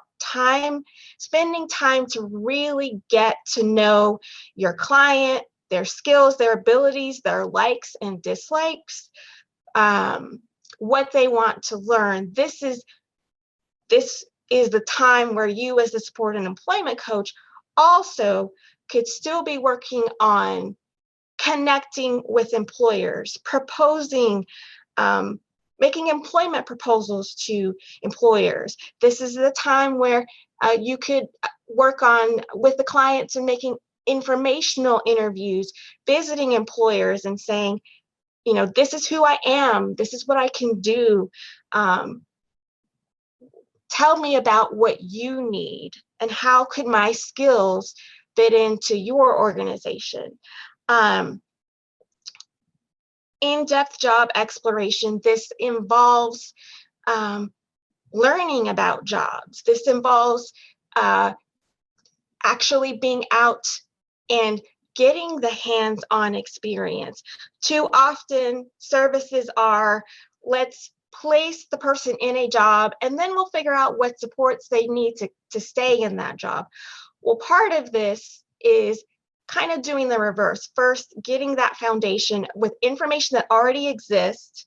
S4: spending time to really get to know your client, their skills, their abilities, their likes and dislikes, what they want to learn. This is the time where you, as the support and employment coach, also could still be working on connecting with employers, proposing, making employment proposals to employers. This is the time where you could work on with the clients and making informational interviews, visiting employers and saying, this is who I am, this is what I can do. Tell me about what you need and how could my skills fit into your organization. In-depth job exploration, this involves learning about jobs. This involves actually being out and getting the hands-on experience. Too often, services are, let's place the person in a job and then we'll figure out what supports they need to stay in that job. Well, part of this is kind of doing the reverse. First, getting that foundation with information that already exists,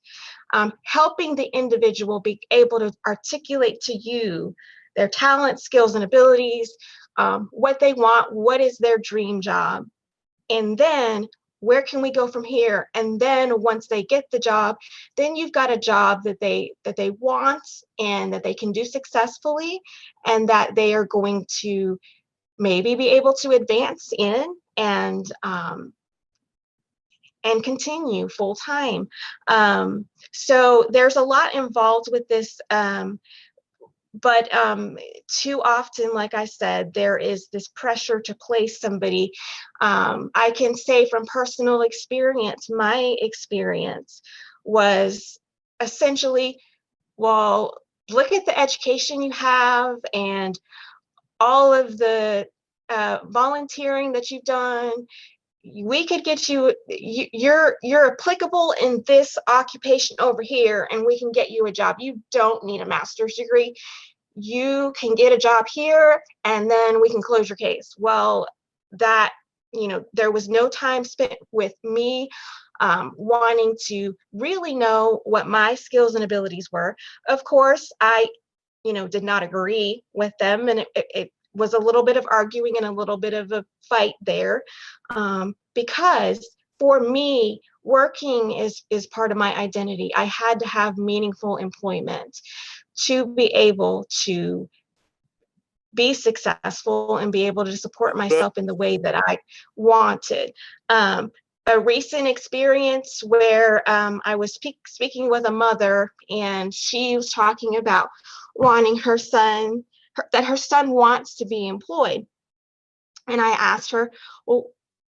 S4: helping the individual be able to articulate to you their talents, skills, and abilities, what they want, what is their dream job, and then where can we go from here? And then once they get the job, then you've got a job that they want and that they can do successfully, and that they are going to maybe be able to advance in and continue full time. So there's a lot involved with this, but too often, like I said, there is this pressure to place somebody. I can say from personal experience, my experience was essentially, well, look at the education you have and all of the volunteering that you've done. We could get you, you're applicable in this occupation over here, and we can get you a job. You don't need a master's degree. You can get a job here, and then we can close your case. Well, that, there was no time spent with me wanting to really know what my skills and abilities were. Of course, I, did not agree with them, and it was a little bit of arguing and a little bit of a fight there, because for me, working is part of my identity. I had to have meaningful employment to be able to be successful and be able to support myself in the way that I wanted. A recent experience where I was speaking with a mother, and she was talking about wanting her son wants to be employed. And I asked her, well,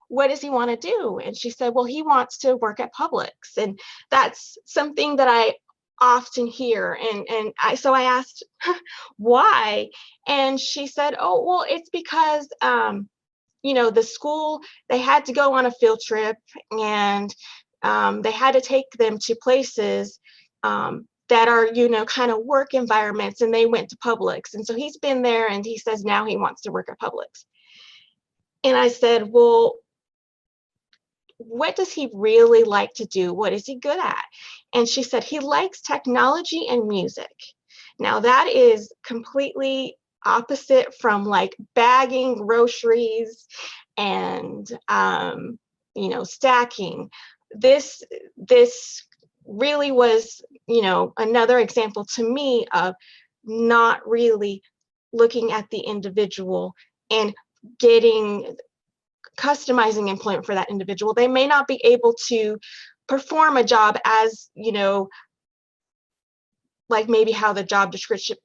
S4: what does he want to do? And she said, well, he wants to work at Publix. And that's something that I often hear. So I asked why, and she said, oh, well, it's because the school, they had to go on a field trip, and they had to take them to places that are, kind of work environments, and they went to Publix. And so he's been there, and he says now he wants to work at Publix. And I said, well, what does he really like to do? What is he good at? And she said he likes technology and music. Now that is completely opposite from like bagging groceries and stacking. This really was, another example to me of not really looking at the individual and customizing employment for that individual. They may not be able to perform a job as, like maybe how the job description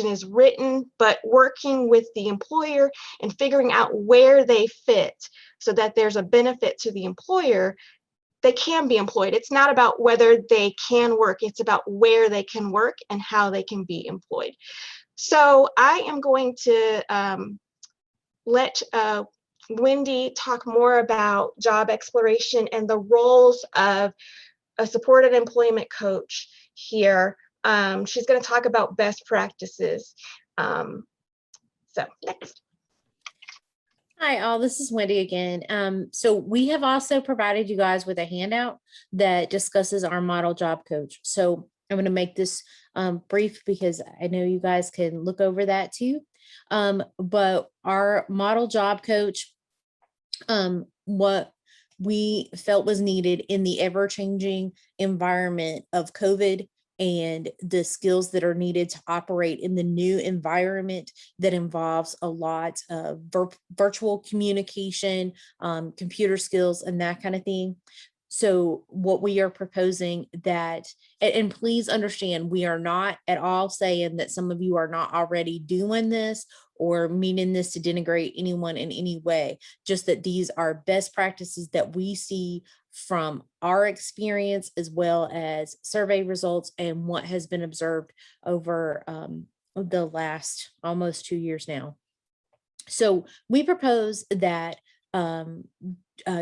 S4: is written, but working with the employer and figuring out where they fit so that there's a benefit to the employer, they can be employed. It's not about whether they can work, it's about where they can work and how they can be employed. So I am going to let Wendy talk more about job exploration and the roles of a supported employment coach here. She's going to talk about best practices. So next.
S3: Hi, all. This is Wendy again. So we have also provided you guys with a handout that discusses our model job coach. So I'm going to make this brief because I know you guys can look over that too. But our model job coach, what we felt was needed in the ever-changing environment of COVID and the skills that are needed to operate in the new environment that involves a lot of virtual communication, computer skills, and that kind of thing. So what we are proposing that, and please understand, we are not at all saying that some of you are not already doing this or meaning this to denigrate anyone in any way, just that these are best practices that we see from our experience as well as survey results and what has been observed over the last almost 2 years now. So we propose that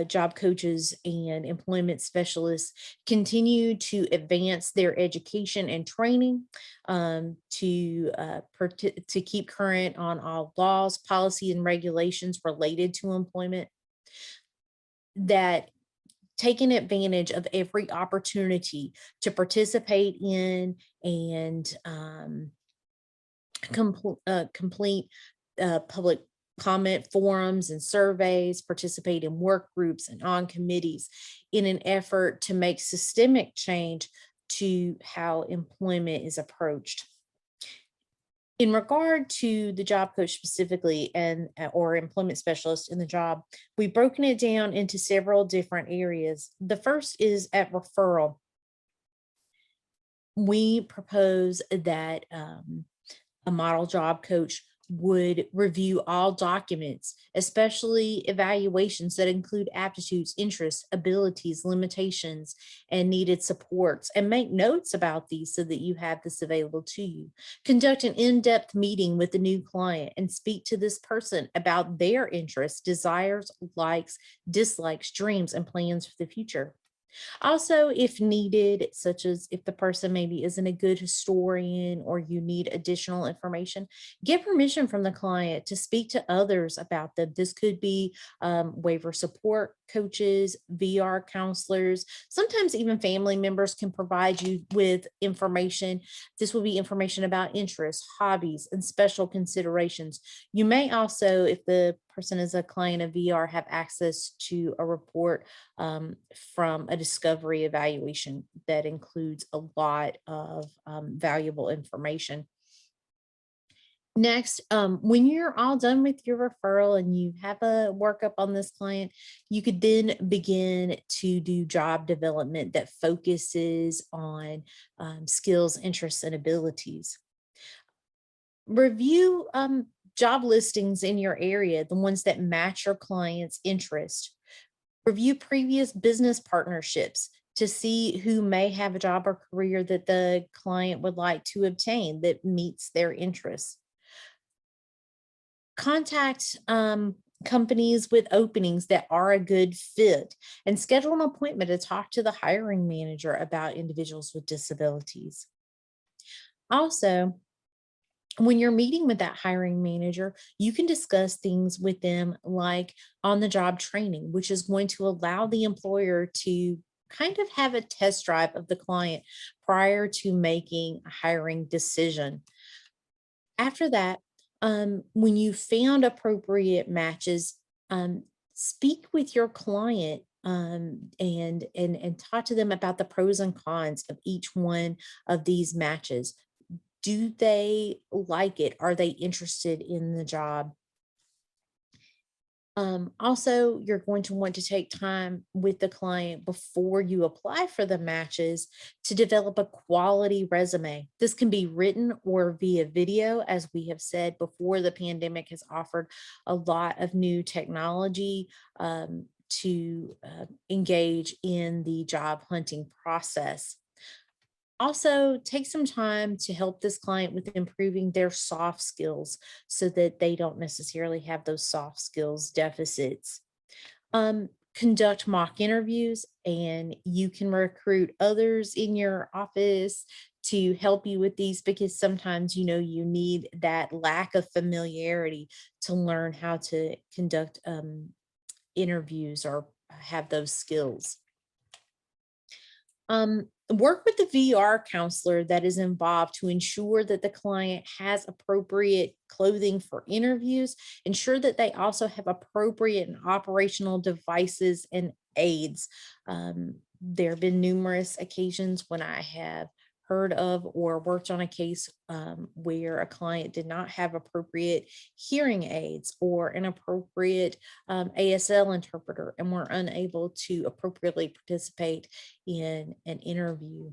S3: job coaches and employment specialists continue to advance their education and training to keep current on all laws, policy, and regulations related to employment, that taking advantage of every opportunity to participate in and complete public comment forums and surveys, participate in work groups and on committees in an effort to make systemic change to how employment is approached. In regard to the job coach specifically or employment specialist in the job, we've broken it down into several different areas. The first is at referral. We propose that a model job coach would review all documents, especially evaluations that include aptitudes, interests, abilities, limitations, and needed supports, and make notes about these so that you have this available to you. Conduct an in-depth meeting with the new client and speak to this person about their interests, desires, likes, dislikes, dreams, and plans for the future. Also, if needed, such as if the person maybe isn't a good historian or you need additional information, get permission from the client to speak to others about them. This could be waiver support coaches, VR counselors, sometimes even family members can provide you with information. This will be information about interests, hobbies, and special considerations. You may also, if the person is a client of VR, have access to a report from a discovery evaluation that includes a lot of valuable information. Next, when you're all done with your referral and you have a workup on this client, you could then begin to do job development that focuses on skills, interests, and abilities. Review job listings in your area, the ones that match your client's interest. Review previous business partnerships to see who may have a job or career that the client would like to obtain that meets their interests. Contact companies with openings that are a good fit and schedule an appointment to talk to the hiring manager about individuals with disabilities. Also, when you're meeting with that hiring manager, you can discuss things with them like on-the-job training, which is going to allow the employer to kind of have a test drive of the client prior to making a hiring decision. After that, when you found appropriate matches, speak with your client and talk to them about the pros and cons of each one of these matches. Do they like it? Are they interested in the job? Also, you're going to want to take time with the client before you apply for the matches to develop a quality resume. This can be written or via video. As we have said before, the pandemic has offered a lot of new technology to engage in the job hunting process. Also, take some time to help this client with improving their soft skills so that they don't necessarily have those soft skills deficits. Conduct mock interviews, and you can recruit others in your office to help you with these, because sometimes, you need that lack of familiarity to learn how to conduct interviews or have those skills. Work with the VR counselor that is involved to ensure that the client has appropriate clothing for interviews. Ensure that they also have appropriate and operational devices and aids. There have been numerous occasions when I have heard of or worked on a case where a client did not have appropriate hearing aids or an appropriate ASL interpreter and were unable to appropriately participate in an interview.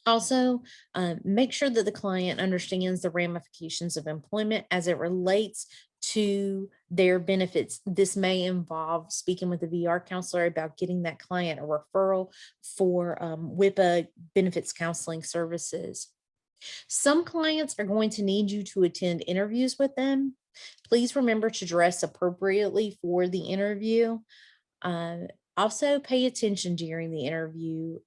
S3: Also, make sure that the client understands the ramifications of employment as it relates to their benefits. This may involve speaking with a VR counselor about getting that client a referral for WIPA benefits counseling services. Some clients are going to need you to attend interviews with them. Please remember to dress appropriately for the interview. Also, pay attention during the interview.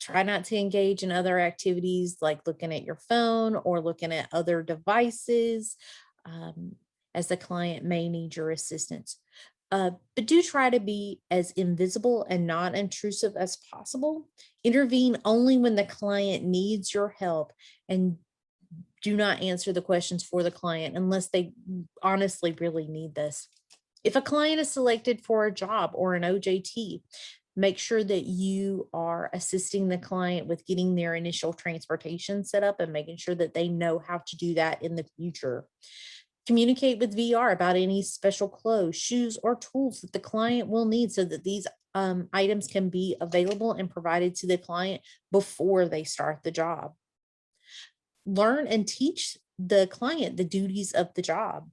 S3: Try not to engage in other activities like looking at your phone or looking at other devices, as the client may need your assistance. But do try to be as invisible and non-intrusive as possible. Intervene only when the client needs your help, and do not answer the questions for the client unless they honestly really need this. If a client is selected for a job or an OJT, make sure that you are assisting the client with getting their initial transportation set up and making sure that they know how to do that in the future. Communicate with VR about any special clothes, shoes, or tools that the client will need so that these items can be available and provided to the client before they start the job. Learn and teach the client the duties of the job.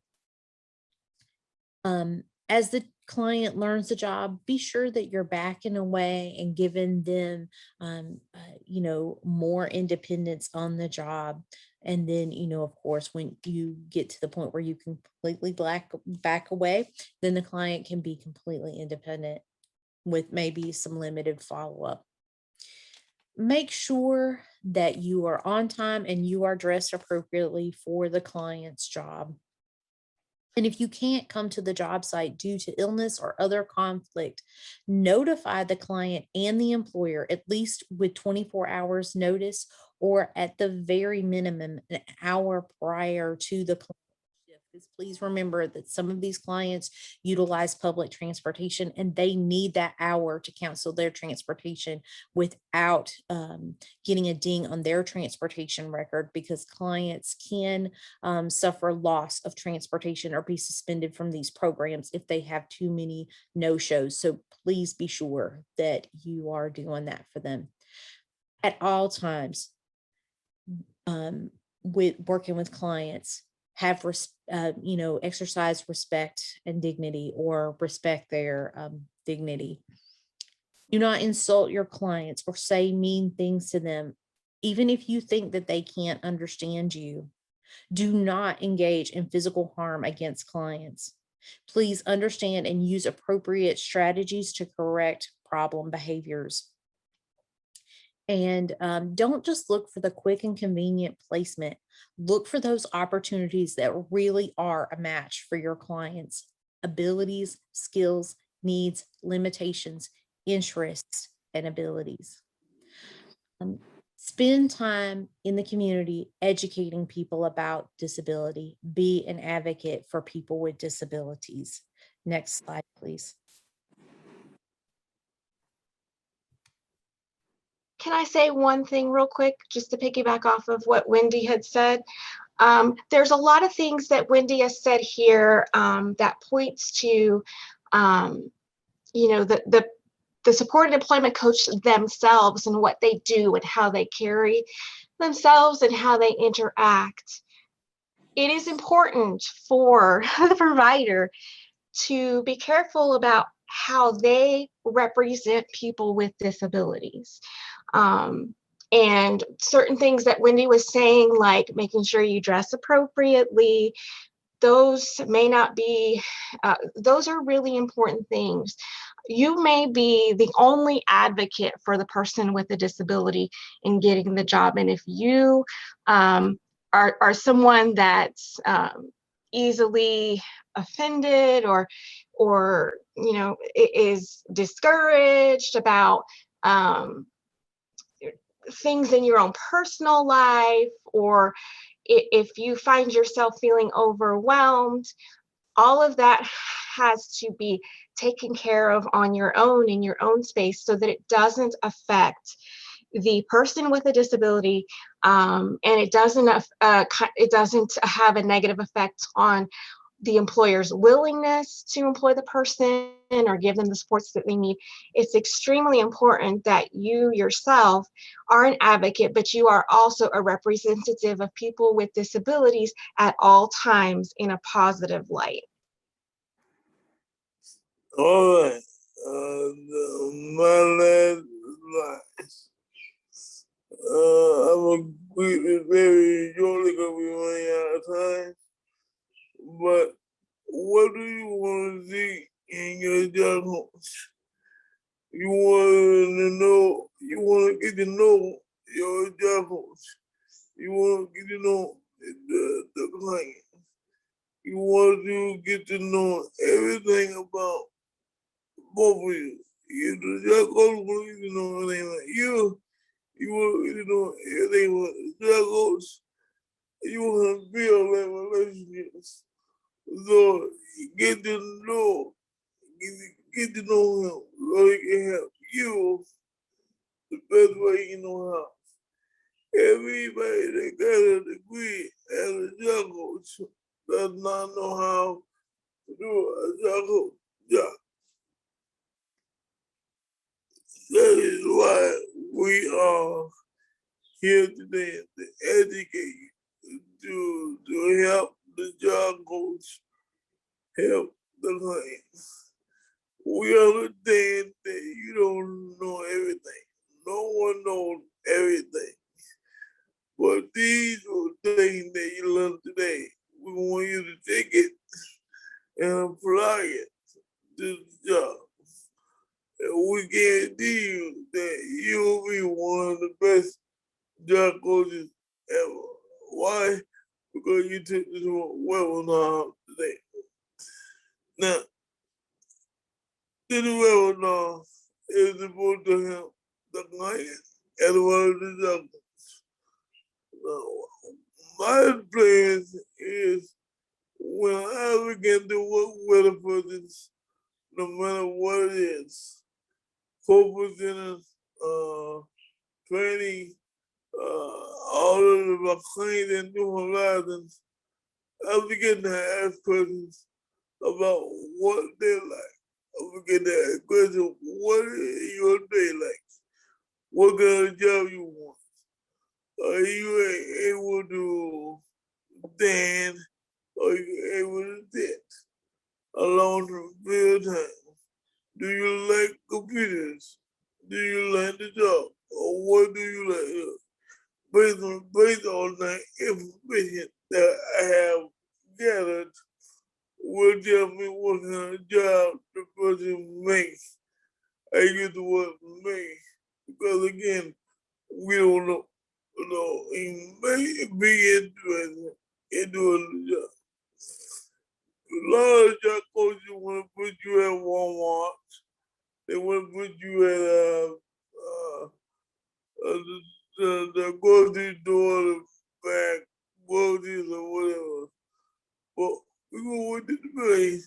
S3: As the client learns the job, be sure that you're backing away and giving them, more independence on the job. And then, of course, when you get to the point where you completely back away, then the client can be completely independent with maybe some limited follow-up. Make sure that you are on time and you are dressed appropriately for the client's job. And if you can't come to the job site due to illness or other conflict, notify the client and the employer at least with 24 hours notice, or at the very minimum, an hour prior to the client shift. Because please remember that some of these clients utilize public transportation and they need that hour to cancel their transportation without getting a ding on their transportation record, because clients can suffer loss of transportation or be suspended from these programs if they have too many no-shows. So please be sure that you are doing that for them at all times. With working with clients, have, exercise respect and dignity, or respect their dignity. Do not insult your clients or say mean things to them, even if you think that they can't understand you. Do not engage in physical harm against clients. Please understand and use appropriate strategies to correct problem behaviors. And don't just look for the quick and convenient placement. Look for those opportunities that really are a match for your clients' abilities, skills, needs, limitations, interests, and abilities. Spend time in the community educating people about disability. Be an advocate for people with disabilities. Next slide, please.
S4: Can I say one thing real quick, just to piggyback off of what Wendy had said? There's a lot of things that Wendy has said here that points to, the supported employment coach themselves and what they do and how they carry themselves and how they interact. It is important for the provider to be careful about how they represent people with disabilities. And certain things that Wendy was saying, like making sure you dress appropriately, those may not be, those are really important things. You may be the only advocate for the person with a disability in getting the job. And if you are someone that's easily offended or is discouraged about things in your own personal life, or if you find yourself feeling overwhelmed, all of that has to be taken care of on your own in your own space so that it doesn't affect the person with a disability, and it doesn't have a negative effect on the employer's willingness to employ the person or give them the supports that they need. It's extremely important that you yourself are an advocate, but you are also a representative of people with disabilities at all times in a positive light.
S5: All right. My last slide. I'm very enjoying because we're running out of time. But what do you want to see in your job host? You want to get to know your job host. You want to get to know the client. You want to get to know everything about both of you. The job host want to know everything about you. You want to know everything about the job host. You want to build that relationships. So get to know him so he can help you the best way you know how. Everybody that got a degree as a job coach does not know how to do a job coach job. That is why we are here today to educate you, to help the job coach help the clients. We understand that you don't know everything. No one knows everything. But these are things that you learn today. We want you to take it and apply it to the job. And we guarantee you that you'll be one of the best job coaches ever. Why? Because you took this webinar today. Now, this webinar is supposed to help the client as well as the job coach. My experience is when I begin to work with a person, no matter what it is, corporate centers, training, all of my clients and new horizons, I begin to ask questions about what they like. I begin to ask questions, what is your day like? What kind of job you want? Are you able to stand Are you able to sit alone to fill time? Do you like computers? Do you like the job? Or what do you like? Based on the information that I have gathered, will tell me what kind of job the person makes. I use the word makes because again, we don't know. He may be interested in doing the job. A lot of job coaches want to put you at Walmart. They want to put you at the grocery store, the back groceries or whatever. But we go with the place.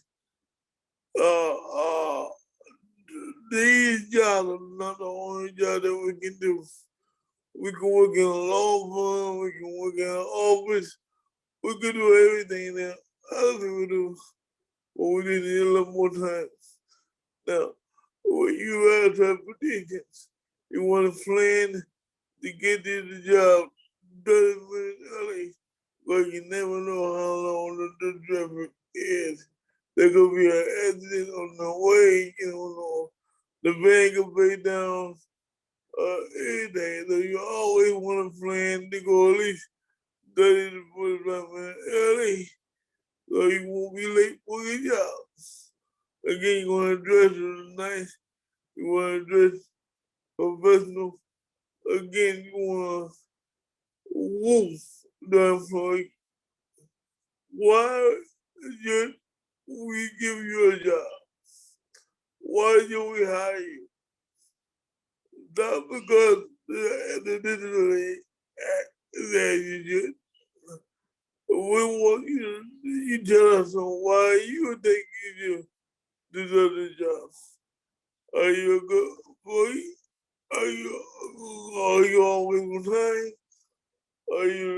S5: These jobs are not the only job that we can do. We can work in a law firm, we can work in an office, we can do everything that other people do, but we need a little more time. Now, when you have transportation, you want to plan to get to the job 30 minutes early, but you never know how long the traffic is. There could be an accident on the way, you don't know. The van could break down, anything. So you always want to plan to go at least 30 to 45 minutes early, so you won't be late for your job. Again, you want to dress really nice. You want to dress professional. Again, you want to woof the employee. Why should we give you a job? Why should we hire you? Not because the disability act that you should. We want you to you tell us on why you think you deserve the job. Are you a good employee? Are you always on time? Are you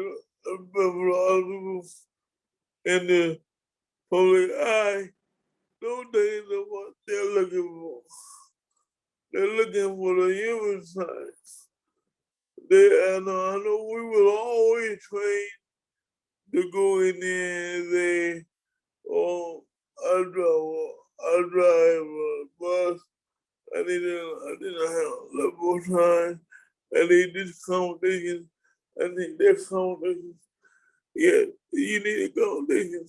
S5: a member of other people in the public eye? Those things are what they're looking for. They're looking for the human side. I know we will always train to go in there and say, oh, I drive a bus. I didn't have a little more time. I need this conversation. I need that conversation. Yeah, you need a conversation.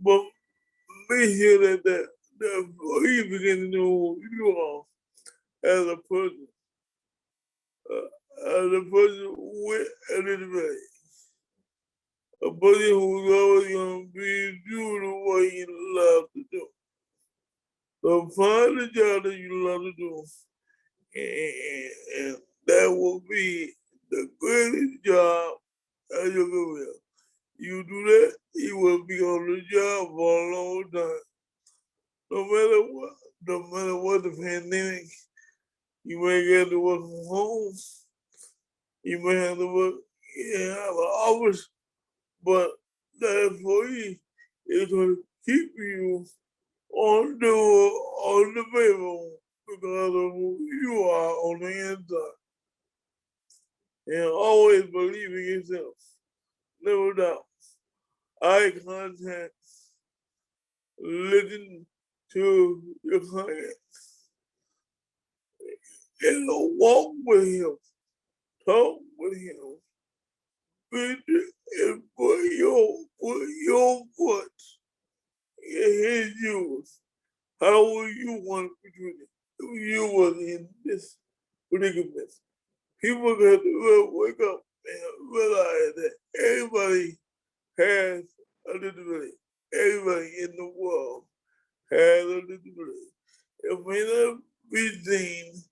S5: But make sure that employee begin to know who you are as a person. As a person with a disability. A person who's always going to be doing the way you love to do. So find the job that you love to do. And that will be the greatest job of your career. You do that, you will be on the job for a long time. No matter what the pandemic, you may get to work from home. You may have to work in an office, but the employee is going to keep you on the payroll because of who you are on the inside. And always believe in yourself. Never doubt. Eye contact. Listen to your client. And walk with him. Talk with him. And put your foot in his shoes. How would you want to be treated if you was in this predicament? People got to wake up and realize that everybody has a disability. Everybody in the world has a disability. It may not be seen,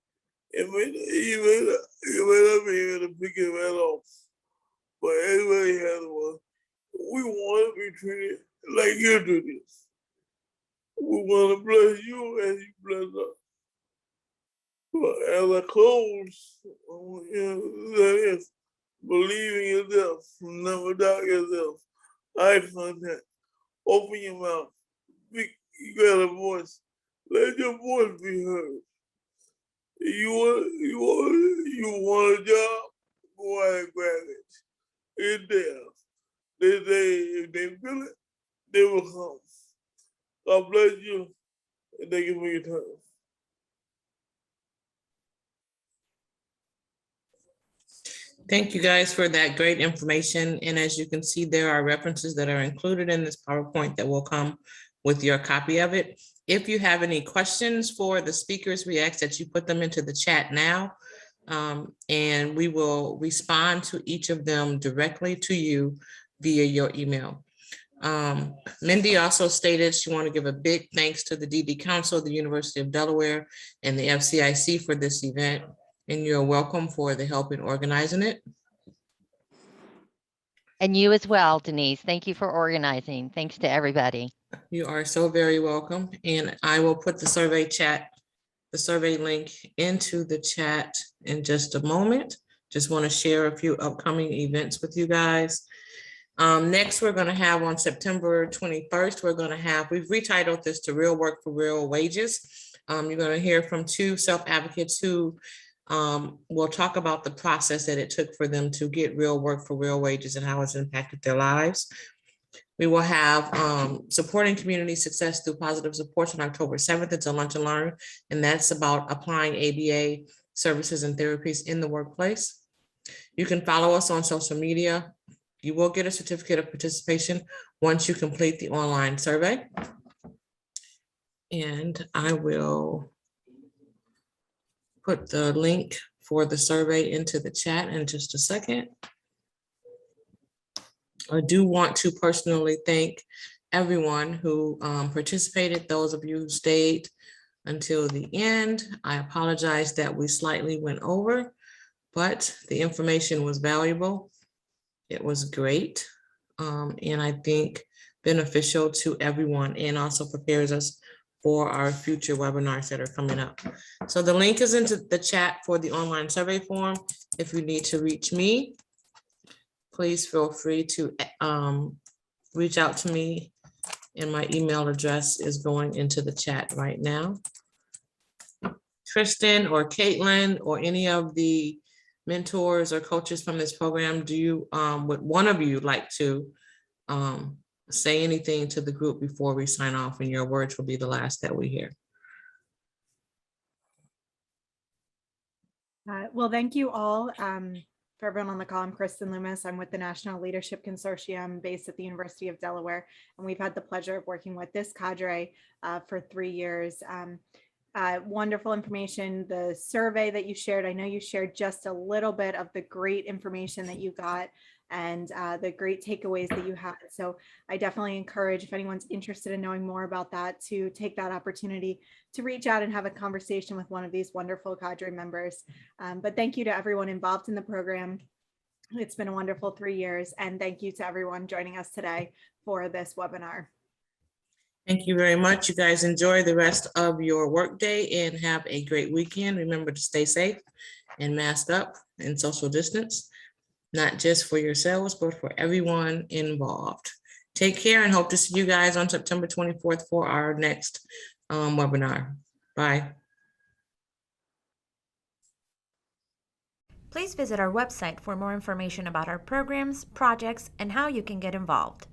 S5: you may not be able to pick it right off, but everybody has one. We want to be treated like you do this. We want to bless you as you bless us. But as I close, that is, believe in yourself, never doubt yourself. Eye contact, open your mouth, speak, you got a voice. Let your voice be heard. You want a job? Go ahead and grab it. It's there. they say if they feel it, they will come. God bless you, and thank you for your time.
S1: Thank you guys for that great information. And as you can see, there are references that are included in this PowerPoint that will come with your copy of it. If you have any questions for the speakers, we ask that you put them into the chat now. And we will respond to each of them directly to you via your email. Mindy also stated she wanted to give a big thanks to the DD Council, the University of Delaware, and the FCIC for this event. And you're welcome for the help in organizing it.
S2: And you as well, Denise. Thank you for organizing. Thanks to everybody.
S1: You are so very welcome. And I will put the survey link into the chat in just a moment. Just want to share a few upcoming events with you guys. Next, we're going to have on September 21st, we've retitled this to Real Work for Real Wages. You're going to hear from two self-advocates who will talk about the process that it took for them to get real work for real wages and how it's impacted their lives. We will have supporting community success through positive supports on October 7th. It's a lunch and learn, and that's about applying ABA services and therapies in the workplace. You can follow us on social media. You will get a certificate of participation once you complete the online survey. And I will put the link for the survey into the chat in just a second. I do want to personally thank everyone who participated, those of you who stayed until the end. I apologize that we slightly went over, but the information was valuable. It was great, and I think beneficial to everyone, and also prepares us for our future webinars that are coming up. So the link is into the chat for the online survey form. If you need to reach me, please feel free to reach out to me, and my email address is going into the chat right now. Kristen or Caitlin or any of the mentors or coaches from this program, do you, would one of you like to say anything to the group before we sign off, and your words will be the last that we hear?
S6: Well, thank you all. For everyone on the call, I'm Kristen Loomis. I'm with the National Leadership Consortium based at the University of Delaware, and we've had the pleasure of working with this cadre for 3 years. Wonderful information. The survey that you shared, I know you shared just a little bit of the great information that you got and the great takeaways that you had. So I definitely encourage, if anyone's interested in knowing more about that, to take that opportunity to reach out and have a conversation with one of these wonderful cadre members. But thank you to everyone involved in the program. It's been a wonderful 3 years, and thank you to everyone joining us today for this webinar.
S1: Thank you very much. You guys enjoy the rest of your workday and have a great weekend. Remember to stay safe and mask up and social distance, not just for yourselves, but for everyone involved. Take care and hope to see you guys on September 24th for our next webinar. Bye.
S7: Please visit our website for more information about our programs, projects, and how you can get involved.